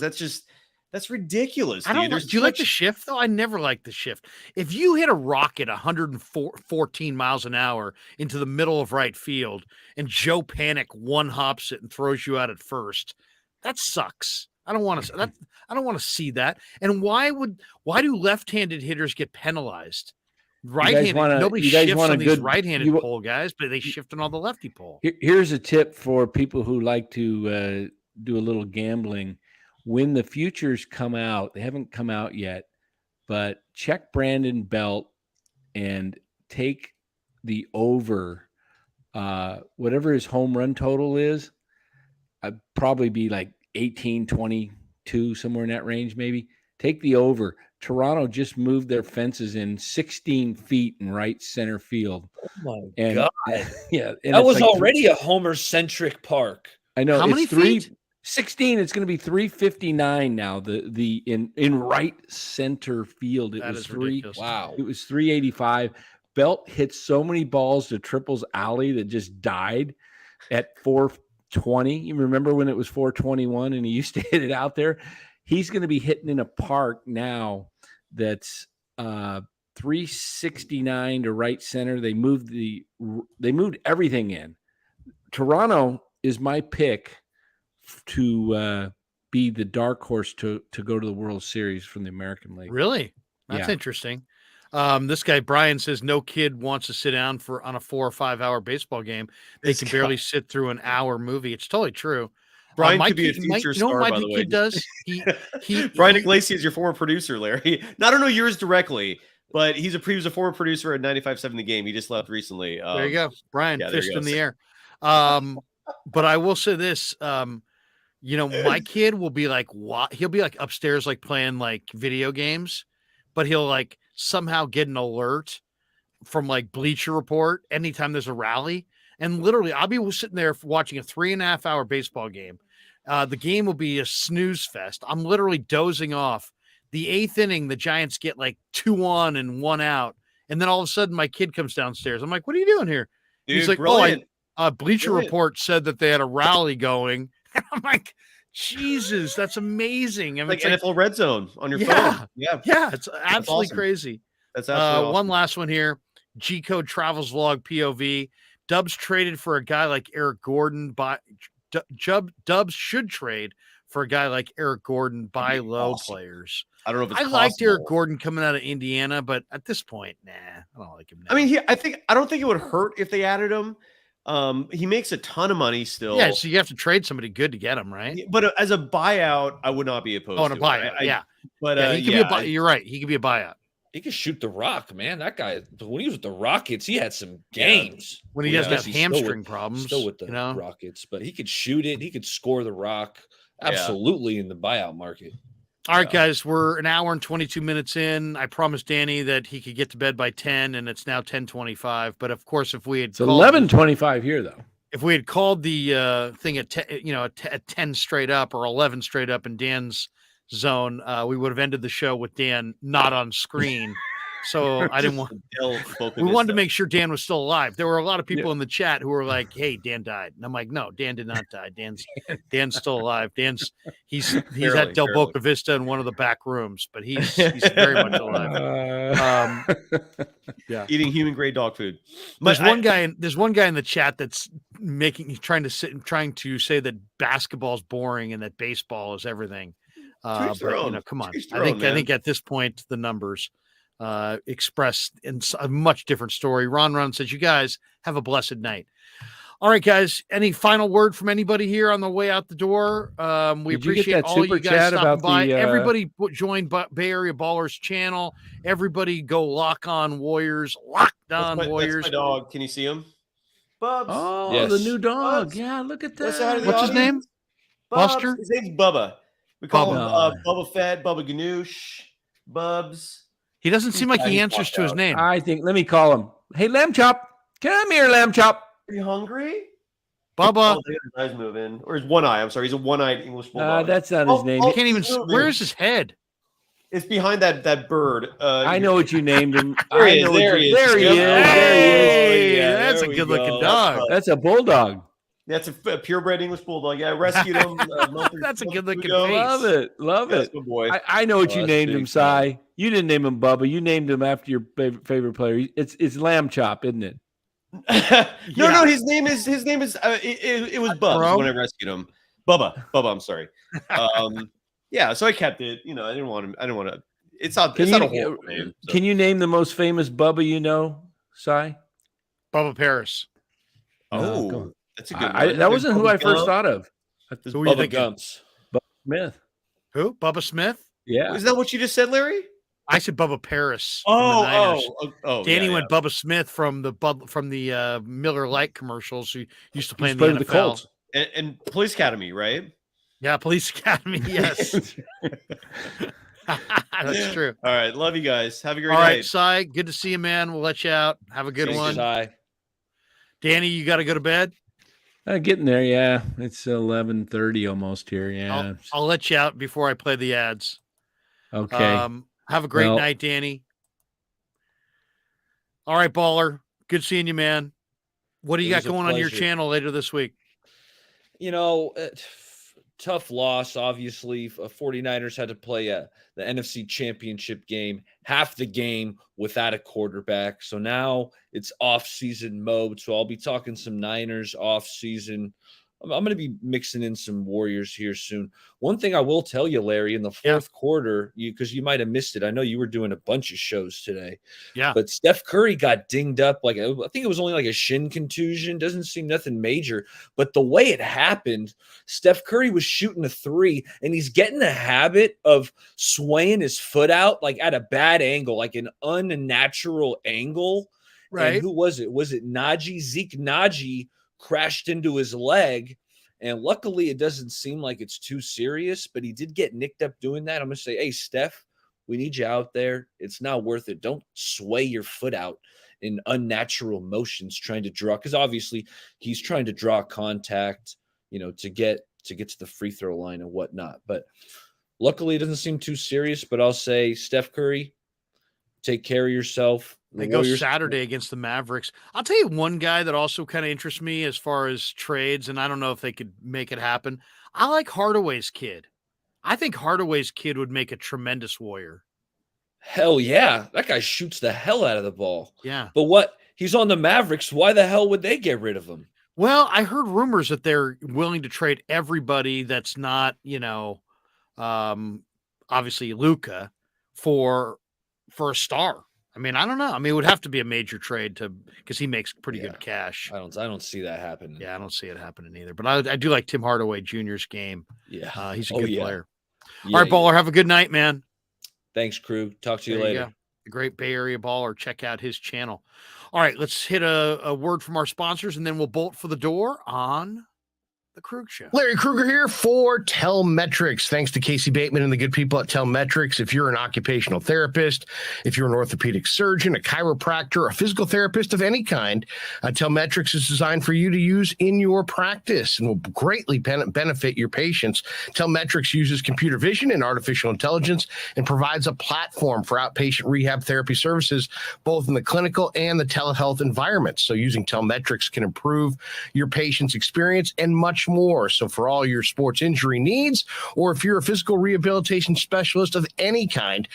That's ridiculous. I don't. Do you like the shift though? I never liked the shift. If you hit a rocket 114 miles an hour into the middle of right field and Joe Panic one hops it and throws you out at first, that sucks. I don't want to that. I don't want to see that. And why do left-handed hitters get penalized? Right-handed, nobody shifts on these right-handed pole guys, but they shift on all the lefty pole. Here's a tip for people who like to do a little gambling. When the futures come out, they haven't come out yet, but check Brandon Belt and take the over, whatever his home run total is. I'd probably be like 18, 22, somewhere in that range, maybe. Take the over. Toronto just moved their fences in 16 feet in right center field. Oh my God. Yeah. That was like already a homer-centric park. I know. How many feet? 16. It's going to be 359 now. The in right center field. It was ridiculous. Wow. It was 385. Belt hit so many balls to Triple's alley that just died at 420. You remember when it was 421 and he used to hit it out there? He's going to be hitting in a park now that's 369 to right center. They moved everything in. Toronto is my pick to be the dark horse to go to the World Series from the American League. Really? That's interesting. This guy Brian says no kid wants to sit down on a 4 or 5 hour baseball game. They can barely sit through an hour movie. It's totally true. Brian could be a future star, by the way. Kid does. Brian Iglesias is your former producer, Larry. I don't know yours directly, but he was a former producer at 95.7 The Game. He just left recently. There you go, Brian. Fist in the air. But I will say this. My kid will be like, what? He'll be like upstairs, like playing like video games, but he'll like somehow get an alert from like Bleacher Report anytime there's a rally. And literally, I'll be sitting there watching a 3.5 hour baseball game. The game will be a snooze fest. I'm literally dozing off. The 8th inning, the Giants get like 2 on and 1 out. And then all of a sudden, my kid comes downstairs. I'm like, what are you doing here? Dude, he's like, brilliant. Bleacher Report said that they had a rally going. And I'm like, Jesus, that's amazing. I mean, like NFL Red Zone on your phone. Yeah. It's absolutely crazy. That's absolutely awesome. One last one here. G-Code Travels Vlog POV. Dubs traded for a guy like Eric Gordon. Dubs should trade for a guy like Eric Gordon, buy low players. I don't know if it's I liked Eric Gordon coming out of Indiana, but at this point, nah, I don't like him now. I mean, I don't think it would hurt if they added him. He makes a ton of money still. Yeah, so you have to trade somebody good to get him, right? But as a buyout, I would not be opposed to a buyout, it. But he could be you're right. He could be a buyout. He could shoot the rock, man. That guy, when he was with the Rockets, he had some games. When he doesn't have hamstring problems. Still with the Rockets, but he could shoot it. He could score the rock. Absolutely in the buyout market. All right, guys, we're an hour and 22 minutes in. I promised Danny that he could get to bed by 10, and it's now 10:25. But of course, if we had 11:25 here, though. If we had called the thing at 10 straight up or 11 straight up in Dan's zone, we would have ended the show with Dan not on screen. So I didn't want. We wanted to make sure Dan was still alive. There were a lot of people in the chat who were like, "Hey, Dan died," and I'm like, "No, Dan did not die. Dan's still alive. He's at Del Boca Vista in one of the back rooms, but he's very much alive." Eating human grade dog food. There's one guy in the chat that's trying to say that basketball's boring and that baseball is everything. But come on. I think at this point the numbers express in a much different story. Ron says, "You guys have a blessed night." All right, guys. Any final word from anybody here on the way out the door? We appreciate all you guys stopping by. Everybody join Bay Area Ballers channel. Everybody go lock on Warriors. Locked on Warriors. That's my dog. Can you see him? Bubs. Oh, yes. The new dog. Bubs. Yeah, look at that. What's his name? Bubs. Buster? His name's Bubba. We call him Bubba Fett, Bubba Ganoush, Bubs. He doesn't seem like he answers to his name. Let me call him. Hey, Lamb Chop. Come here, Lamb Chop. Are you hungry? Bubba. His eyes moving. Or his one eye. I'm sorry. He's a one-eyed English bulldog. That's not his name. He can't even. Where's his head? It's behind that bird. I know what you named him. There he is. There he is. Hey, that's a good-looking dog. That's a bulldog. That's a purebred English bulldog. Yeah, I rescued him. That's a good-looking face. Love it. Good boy. I know what you named him, Si. You didn't name him Bubba. You named him after your favorite player. It's Lamb Chop, isn't it? No. His name is. It was Bubs when I rescued him. Bubba, I'm sorry. Yeah, so I kept it. I didn't want to. It's not a horrible name. So. Can you name the most famous Bubba you know, Cy? Bubba Paris. Oh, that's a good one. That wasn't who I first thought of. Who were you thinking? Gumps. Bubba Smith. Who? Bubba Smith? Yeah. Is that what you just said, Larry? I said Bubba Paris. Oh. Danny yeah, went Bubba Smith from the Miller Lite commercials. Who used to play in the the NFL. Colts. And Police Academy, right? Yeah, Police Academy. Yes, that's true. All right, love you guys. Have a great All right, night. Cy, good to see you, man. We'll let you out. Have a good Thanks, one. Cy. Danny, you got to go to bed. Getting there, yeah. It's 11:30 almost here. Yeah. I'll let you out before I play the ads. Okay. Have a great night, Danny. All right, baller. Good seeing you, man. What do you got going on your channel later this week? Tough loss, obviously. 49ers had to play the NFC Championship game, half the game without a quarterback. So now it's off-season mode. So I'll be talking some Niners off-season. I'm going to be mixing in some Warriors here soon. One thing I will tell you, Larry, in the fourth quarter, because you might have missed it. I know you were doing a bunch of shows today. Yeah. But Steph Curry got dinged up. I think it was only like a shin contusion. Doesn't seem nothing major. But the way it happened, Steph Curry was shooting a three, and he's getting the habit of swaying his foot out like at a bad angle, like an unnatural angle. Right. And who was it? Was it Najee? Zeke Najee crashed into his leg, and luckily it doesn't seem like it's too serious, but he did get nicked up doing that. I'm gonna say, hey, Steph, we need you out there. It's not worth it. Don't sway your foot out in unnatural motions trying to draw, because obviously he's trying to draw contact, to get to the free throw line and whatnot. But luckily it doesn't seem too serious. But I'll say, Steph Curry, take care of yourself. They go Saturday against the Mavericks. I'll tell you one guy that also kind of interests me as far as trades, and I don't know if they could make it happen. I like Hardaway's kid. I think Hardaway's kid would make a tremendous Warrior. Hell yeah. That guy shoots the hell out of the ball. Yeah. But he's on the Mavericks. Why the hell would they get rid of him? Well, I heard rumors that they're willing to trade everybody that's not, obviously Luka for a star. I mean, I don't know. I mean, it would have to be a major trade because he makes pretty good cash. I don't see that happening. Yeah, I don't see it happening either. But I do like Tim Hardaway Jr.'s game. Yeah, he's a good player. Yeah, all right, baller. Have a good night, man. Thanks, crew. Talk to you later. The great Bay Area baller. Check out his channel. All right, let's hit a word from our sponsors, and then we'll bolt for the door on the Krueger Show. Larry Krueger here for Telmetrics. Thanks to Casey Bateman and the good people at Telmetrics. If you're an occupational therapist, if you're an orthopedic surgeon, a chiropractor, a physical therapist of any kind, Telmetrics is designed for you to use in your practice and will greatly benefit your patients. Telmetrics uses computer vision and artificial intelligence and provides a platform for outpatient rehab therapy services, both in the clinical and the telehealth environments. So using Telmetrics can improve your patient's experience and much more. So for all your sports injury needs, or if you're a physical rehabilitation specialist of any kind,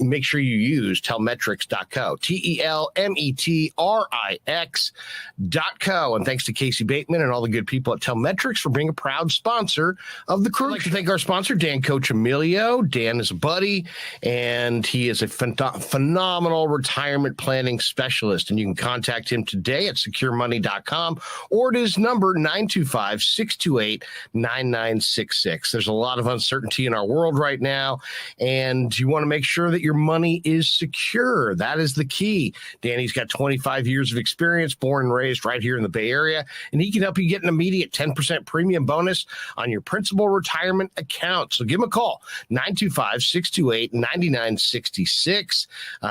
make sure you use telmetrics.co, TELMETRIX.co. And thanks to Casey Bateman and all the good people at Telmetrics for being a proud sponsor of the Krueger. I'd like to thank our sponsor, Dan Coach Emilio. Dan is a buddy, and he is a phenomenal retirement planning specialist. And you can contact him today at securemoney.com or at his number 925-628-9966. There's a lot of uncertainty in our world right now, and you want to make sure that your money is secure. That is the key. Danny's got 25 years of experience, born and raised right here in the Bay Area, and he can help you get an immediate 10% premium bonus on your principal retirement account. So give him a call, 925-628-9966.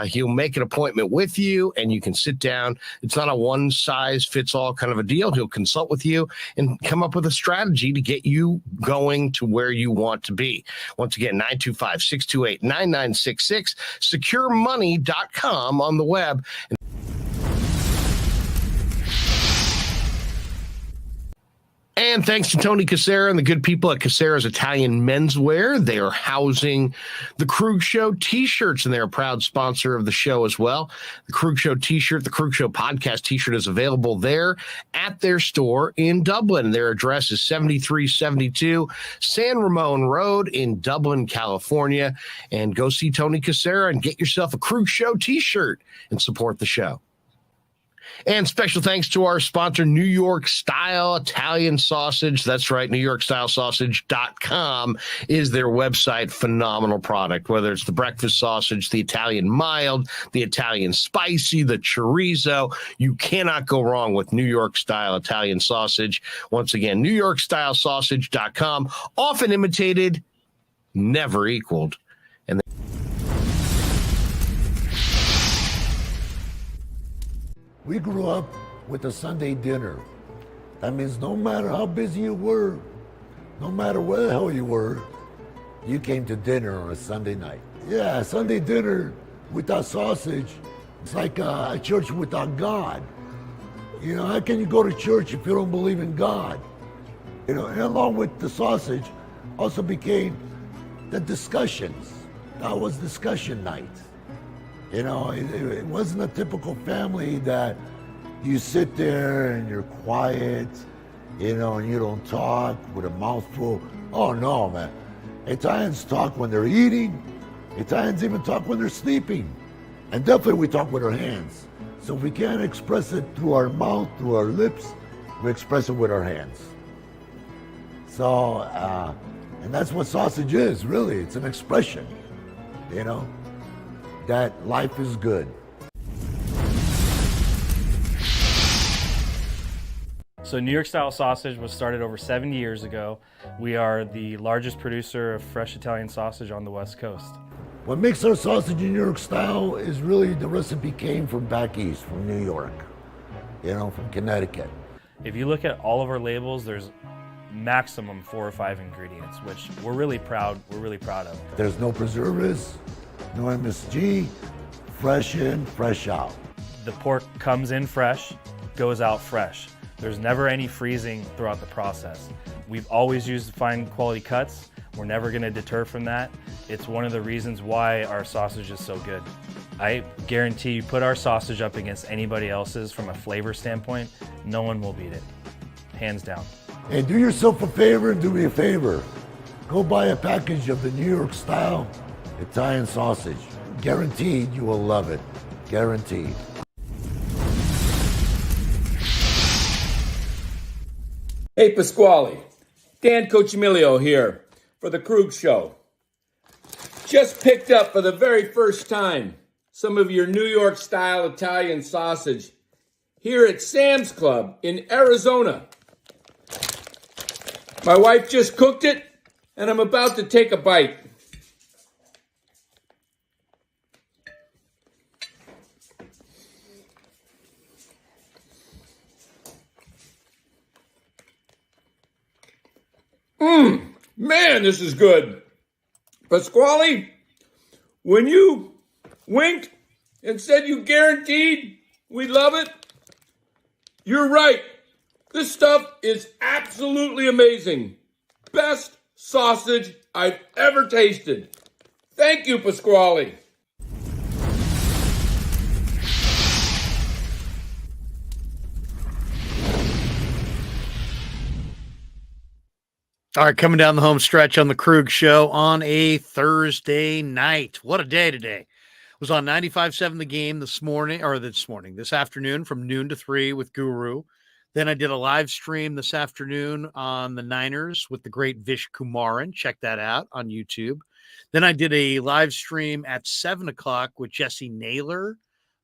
He'll make an appointment with you, and you can sit down. It's not a one-size-fits-all kind of a deal. He'll consult with you and come up with a strategy to get you going to where you want to be. Once again, 925-628-9966, securemoney.com on the web. And thanks to Tony Cassera and the good people at Cassera's Italian Menswear. They are housing the Krug Show t-shirts, and they're a proud sponsor of the show as well. The Krug Show t-shirt, the Krug Show podcast t-shirt is available there at their store in Dublin. Their address is 7372 San Ramon Road in Dublin, California. And go see Tony Cassera and get yourself a Krug Show t-shirt and support the show. And special thanks to our sponsor, New York Style Italian Sausage. That's right, NewYorkStyleSausage.com is their website. Phenomenal product, whether it's the breakfast sausage, the Italian mild, the Italian spicy, the chorizo. You cannot go wrong with New York Style Italian Sausage. Once again, NewYorkStyleSausage.com, often imitated, never equaled. We grew up with a Sunday dinner. That means no matter how busy you were, no matter where the hell you were, you came to dinner on a Sunday night. Yeah, Sunday dinner without sausage, it's like a church without God. You know, how can you go to church if you don't believe in God? You know, and along with the sausage also became the discussions. That was discussion night. You know, it wasn't a typical family that you sit there and you're quiet, you know, and you don't talk with a mouthful. Oh no, man. Italians talk when they're eating. Italians even talk when they're sleeping. And definitely we talk with our hands. So if we can't express it through our mouth, through our lips, we express it with our hands. So, and that's what sausage is, really. It's an expression, you know, that life is good. So New York Style Sausage was started over 70 years ago. We are the largest producer of fresh Italian sausage on the West Coast. What makes our sausage in New York style is really the recipe came from back east, from New York, you know, from Connecticut. If you look at all of our labels, there's maximum 4 or 5 ingredients, which we're really proud of. There's no preservatives, no MSG, fresh in, fresh out. The pork comes in fresh, goes out fresh. There's never any freezing throughout the process. We've always used fine quality cuts. We're never gonna deter from that. It's one of the reasons why our sausage is so good. I guarantee you put our sausage up against anybody else's from a flavor standpoint, no one will beat it, hands down. Hey, do yourself a favor and do me a favor. Go buy a package of the New York style Italian sausage. Guaranteed you will love it. Guaranteed. Hey, Pasquale. Dan Cochimilio here for the Krug Show. Just picked up for the very first time some of your New York style Italian sausage here at Sam's Club in Arizona. My wife just cooked it and I'm about to take a bite. Man, this is good. Pasquale, when you winked and said you guaranteed we love it, you're right. This stuff is absolutely amazing. Best sausage I've ever tasted. Thank you, Pasquale. All right, coming down the home stretch on the Krug Show on a Thursday night. What a day today. Was on 95.7 The Game this afternoon from noon to 3 with Guru. Then I did a live stream this afternoon on the Niners with the great Vish Kumaran. Check that out on YouTube. Then I did a live stream at 7 o'clock with Jesse Naylor,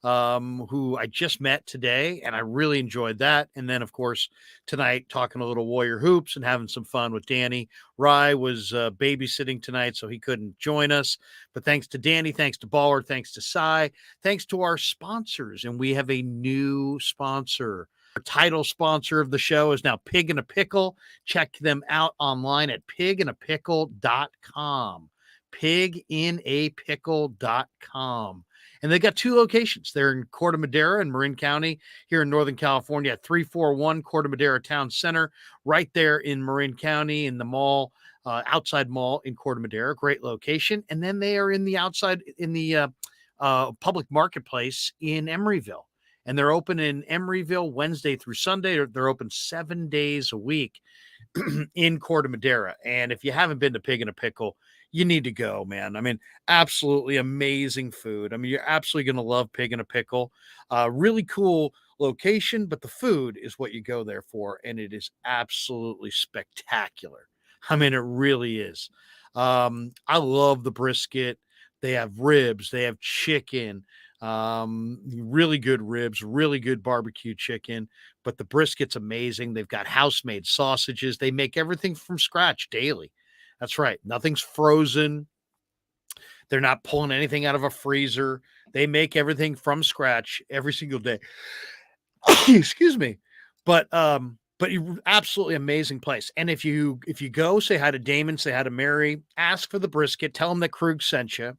who I just met today, and I really enjoyed that. And then, of course, tonight, talking a little Warrior Hoops and having some fun with Danny. Rye was babysitting tonight, so he couldn't join us. But thanks to Danny, thanks to Baller, thanks to Cy, thanks to our sponsors. And we have a new sponsor. Our title sponsor of the show is now Pig in a Pickle. Check them out online at piginapickle.com. Piginapickle.com. And they got 2 locations. They're in Corte Madera and Marin County here in Northern California at 341 Corte Madera Town Center, right there in Marin County in the mall, outside mall in Corte Madera. Great location. And then they are in the public marketplace in Emeryville. And they're open in Emeryville Wednesday through Sunday. They're open 7 days a week in Corte Madera. And if you haven't been to Pig and a Pickle, you need to go, man. I mean, absolutely amazing food. I mean, you're absolutely going to love Pig and a Pickle. Really cool location, but the food is what you go there for. And it is absolutely spectacular. I mean, it really is. I love the brisket. They have ribs. They have chicken. Really good ribs, really good barbecue chicken, but the brisket's amazing. They've got house-made sausages. They make everything from scratch daily. That's right. Nothing's frozen. They're not pulling anything out of a freezer. They make everything from scratch every single day. Excuse me. But absolutely amazing place. And if you go, say hi to Damon, say hi to Mary, ask for the brisket, tell them that Krug sent you.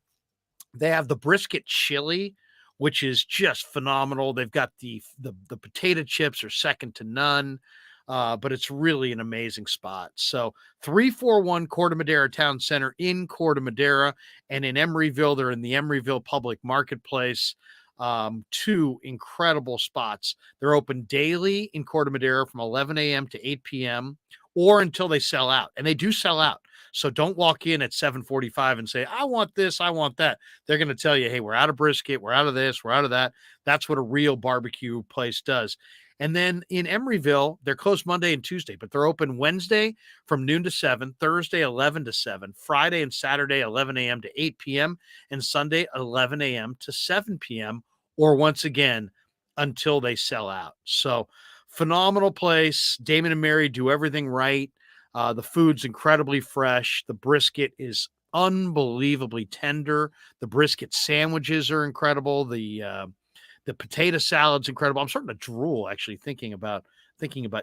They have the brisket chili, which is just phenomenal. They've got the potato chips are second to none, but it's really an amazing spot. So 341 Corte Madera Town Center in Corte Madera, and in Emeryville, they're in the Emeryville Public Marketplace. 2 incredible spots. They're open daily in Corte Madera from 11 a.m. to 8 p.m. or until they sell out, and they do sell out. So don't walk in at 7:45 and say, I want this, I want that. They're going to tell you, hey, we're out of brisket, we're out of this, we're out of that. That's what a real barbecue place does. And then in Emeryville, they're closed Monday and Tuesday, but they're open Wednesday from noon to 7, Thursday 11 to 7, Friday and Saturday 11 a.m. to 8 p.m., and Sunday 11 a.m. to 7 p.m., or once again, until they sell out. So phenomenal place. Damon and Mary do everything right. The food's incredibly fresh. The brisket is unbelievably tender. The brisket sandwiches are incredible. The potato salad's incredible. I'm starting to drool actually thinking about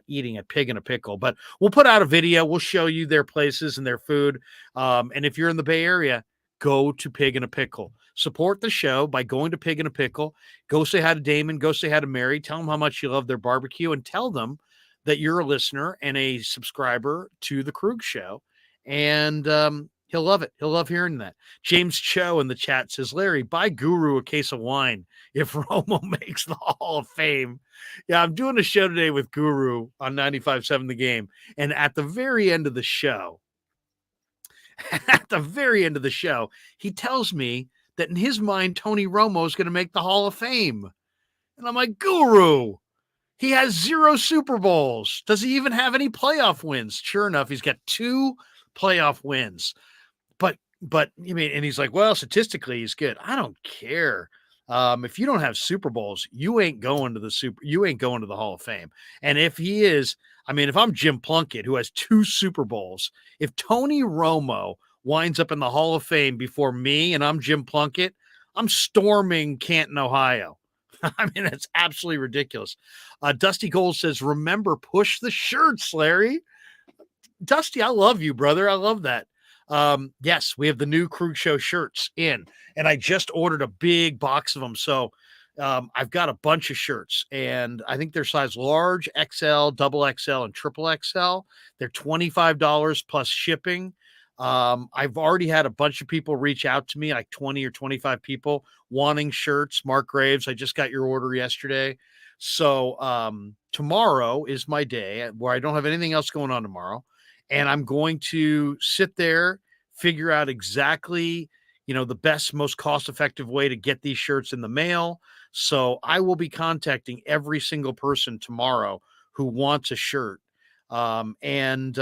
eating a Pig and a Pickle. But we'll put out a video. We'll show you their places and their food. And if you're in the Bay Area, go to Pig and a Pickle. Support the show by going to Pig and a Pickle. Go say hi to Damon. Go say hi to Mary. Tell them how much you love their barbecue, and tell them that you're a listener and a subscriber to the Krug Show, and he'll love it. He'll love hearing that. James Cho in the chat says, Larry, buy Guru a case of wine if Romo makes the Hall of Fame. Yeah, I'm doing a show today with Guru on 95.7 The Game, and at the very end of the show, he tells me that in his mind, Tony Romo is going to make the Hall of Fame. And I'm like, Guru, he has 0 Super Bowls. Does he even have any playoff wins? Sure enough, he's got 2 playoff wins. But I mean, and he's like, well, statistically, he's good. I don't care. If you don't have Super Bowls, you ain't going to the Hall of Fame. And if he is, I mean, if I'm Jim Plunkett, who has 2 Super Bowls, if Tony Romo winds up in the Hall of Fame before me and I'm Jim Plunkett, I'm storming Canton, Ohio. I mean, it's absolutely ridiculous. Dusty Gold says, remember, push the shirts, Larry. Dusty, I love you, brother. I love that. Yes, we have the new Krug Show shirts in, and I just ordered a big box of them. So I've got a bunch of shirts, and I think they're size large, XL, double XL, and triple XL. They're $25 plus shipping. I've already had a bunch of people reach out to me, like 20 or 25 people wanting shirts. Mark Graves, I just got your order yesterday. So tomorrow is my day where I don't have anything else going on tomorrow. And I'm going to sit there, figure out exactly, the best, most cost-effective way to get these shirts in the mail. So I will be contacting every single person tomorrow who wants a shirt. And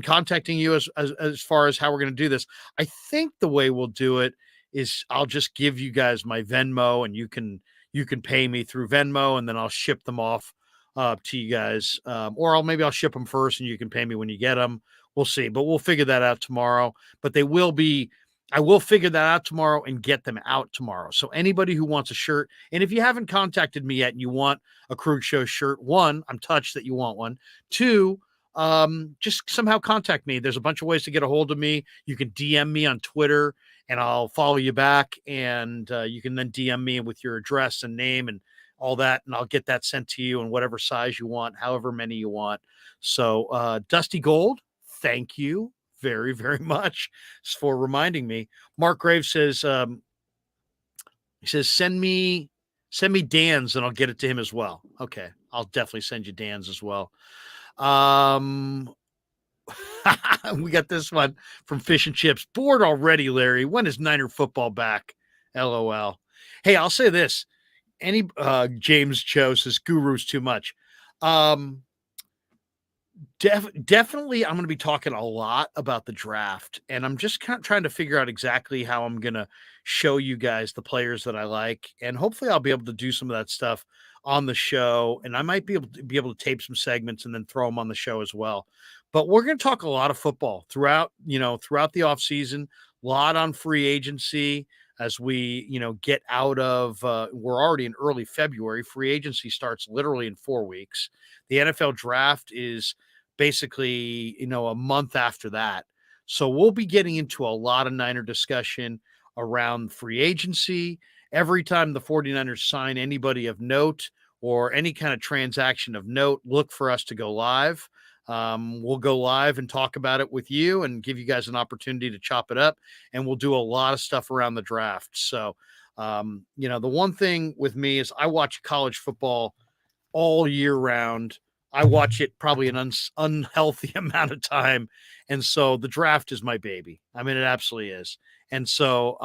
contacting you as far as how we're going to do this. I think the way we'll do it is I'll just give you guys my Venmo, and you can pay me through Venmo, and then I'll ship them off to you guys. Or maybe I'll ship them first and you can pay me when you get them. We'll see, but we'll figure that out tomorrow. But I will figure that out tomorrow and get them out tomorrow. So anybody who wants a shirt, and if you haven't contacted me yet and you want a Krug Show shirt, 1, I'm touched that you want one. 2, just somehow contact me. There's a bunch of ways to get a hold of me. You can DM me on Twitter and I'll follow you back. And you can then DM me with your address and name and all that. And I'll get that sent to you in whatever size you want, however many you want. So Dusty Gold, thank you very, very much for reminding me. Mark Graves says, he says, send me Dan's and I'll get it to him as well. Okay. I'll definitely send you Dan's as well. We got this one from Fish and Chips. Bored already, Larry. When is Niner football back? LOL. Hey, I'll say this. James Cho says Guru's too much. Definitely I'm going to be talking a lot about the draft, and I'm just kind of trying to figure out exactly how I'm going to show you guys the players that I like, and hopefully I'll be able to do some of that stuff on the show, and I might be able to tape some segments and then throw them on the show as well. But we're going to talk a lot of football throughout the off season, a lot on free agency as we, get out of, we're already in early February. Free agency starts literally in 4 weeks. The NFL draft is basically, a month after that. So we'll be getting into a lot of Niner discussion around free agency. Every time the 49ers sign anybody of note or any kind of transaction of note, look for us to go live. We'll go live and talk about it with you and give you guys an opportunity to chop it up. And we'll do a lot of stuff around the draft. So, the one thing with me is I watch college football all year round. I watch it probably an unhealthy amount of time. And so the draft is my baby. I mean, it absolutely is. And so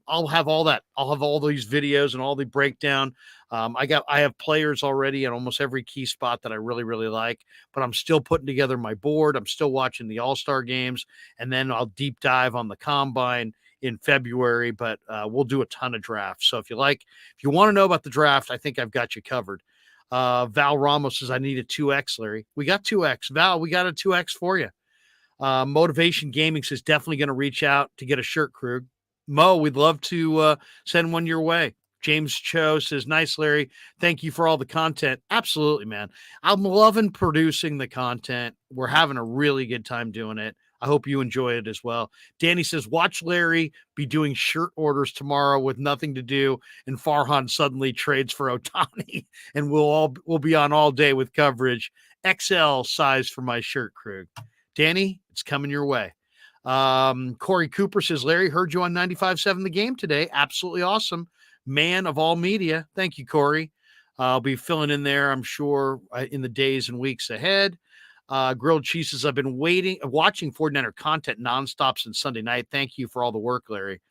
I'll have all that. I'll have all these videos and all the breakdown. I have players already at almost every key spot that I really, really like, but I'm still putting together my board. I'm still watching the All-Star games, and then I'll deep dive on the Combine in February, but we'll do a ton of drafts. So if you want to know about the draft, I think I've got you covered. Val Ramos says, I need a 2X, Larry. We got 2X. Val, we got a 2X for you. Motivation Gaming says, definitely going to reach out to get a shirt, Krug. Mo, we'd love to send one your way. James Cho says, nice, Larry. Thank you for all the content. Absolutely, man. I'm loving producing the content. We're having a really good time doing it. I hope you enjoy it as well. Danny says, watch Larry be doing shirt orders tomorrow with nothing to do, and Farhan suddenly trades for Ohtani, and we'll be on all day with coverage. XL size for my shirt, Krug. Danny, it's coming your way. Corey Cooper says, Larry, heard you on 95.7 The Game today. Absolutely awesome. Man of all media. Thank you, Corey. I'll be filling in there, I'm sure, in the days and weeks ahead. Grilled Cheese says, I've been watching 49er content nonstop since Sunday night. Thank you for all the work, Larry.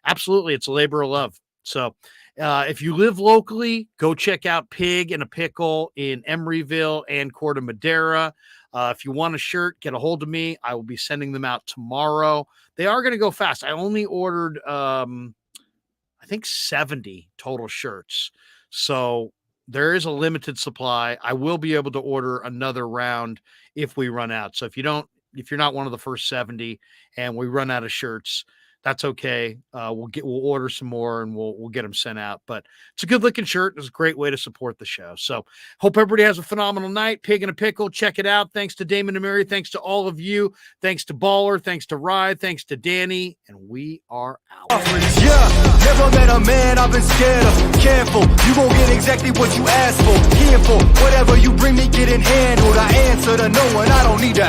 Absolutely. It's a labor of love. So if you live locally, go check out Pig and a Pickle in Emeryville and Corte Madera. If you want a shirt, get a hold of me. I will be sending them out tomorrow. They are going to go fast. I only ordered, I think 70 total shirts. So there is a limited supply. I will be able to order another round if we run out. So if you're not one of the first 70 and we run out of shirts, that's okay. We'll order some more and we'll get them sent out. But it's a good looking shirt. It's a great way to support the show. So hope everybody has a phenomenal night. Pig and a Pickle. Check it out. Thanks to Damon and Mary. Thanks to all of you. Thanks to Baller. Thanks to Rye. Thanks to Danny. And we are out. Yeah, never met a man I've been scared of. Careful, you won't get exactly what you asked for. Here for whatever you bring me, getting handled. I answer to no one. I don't need to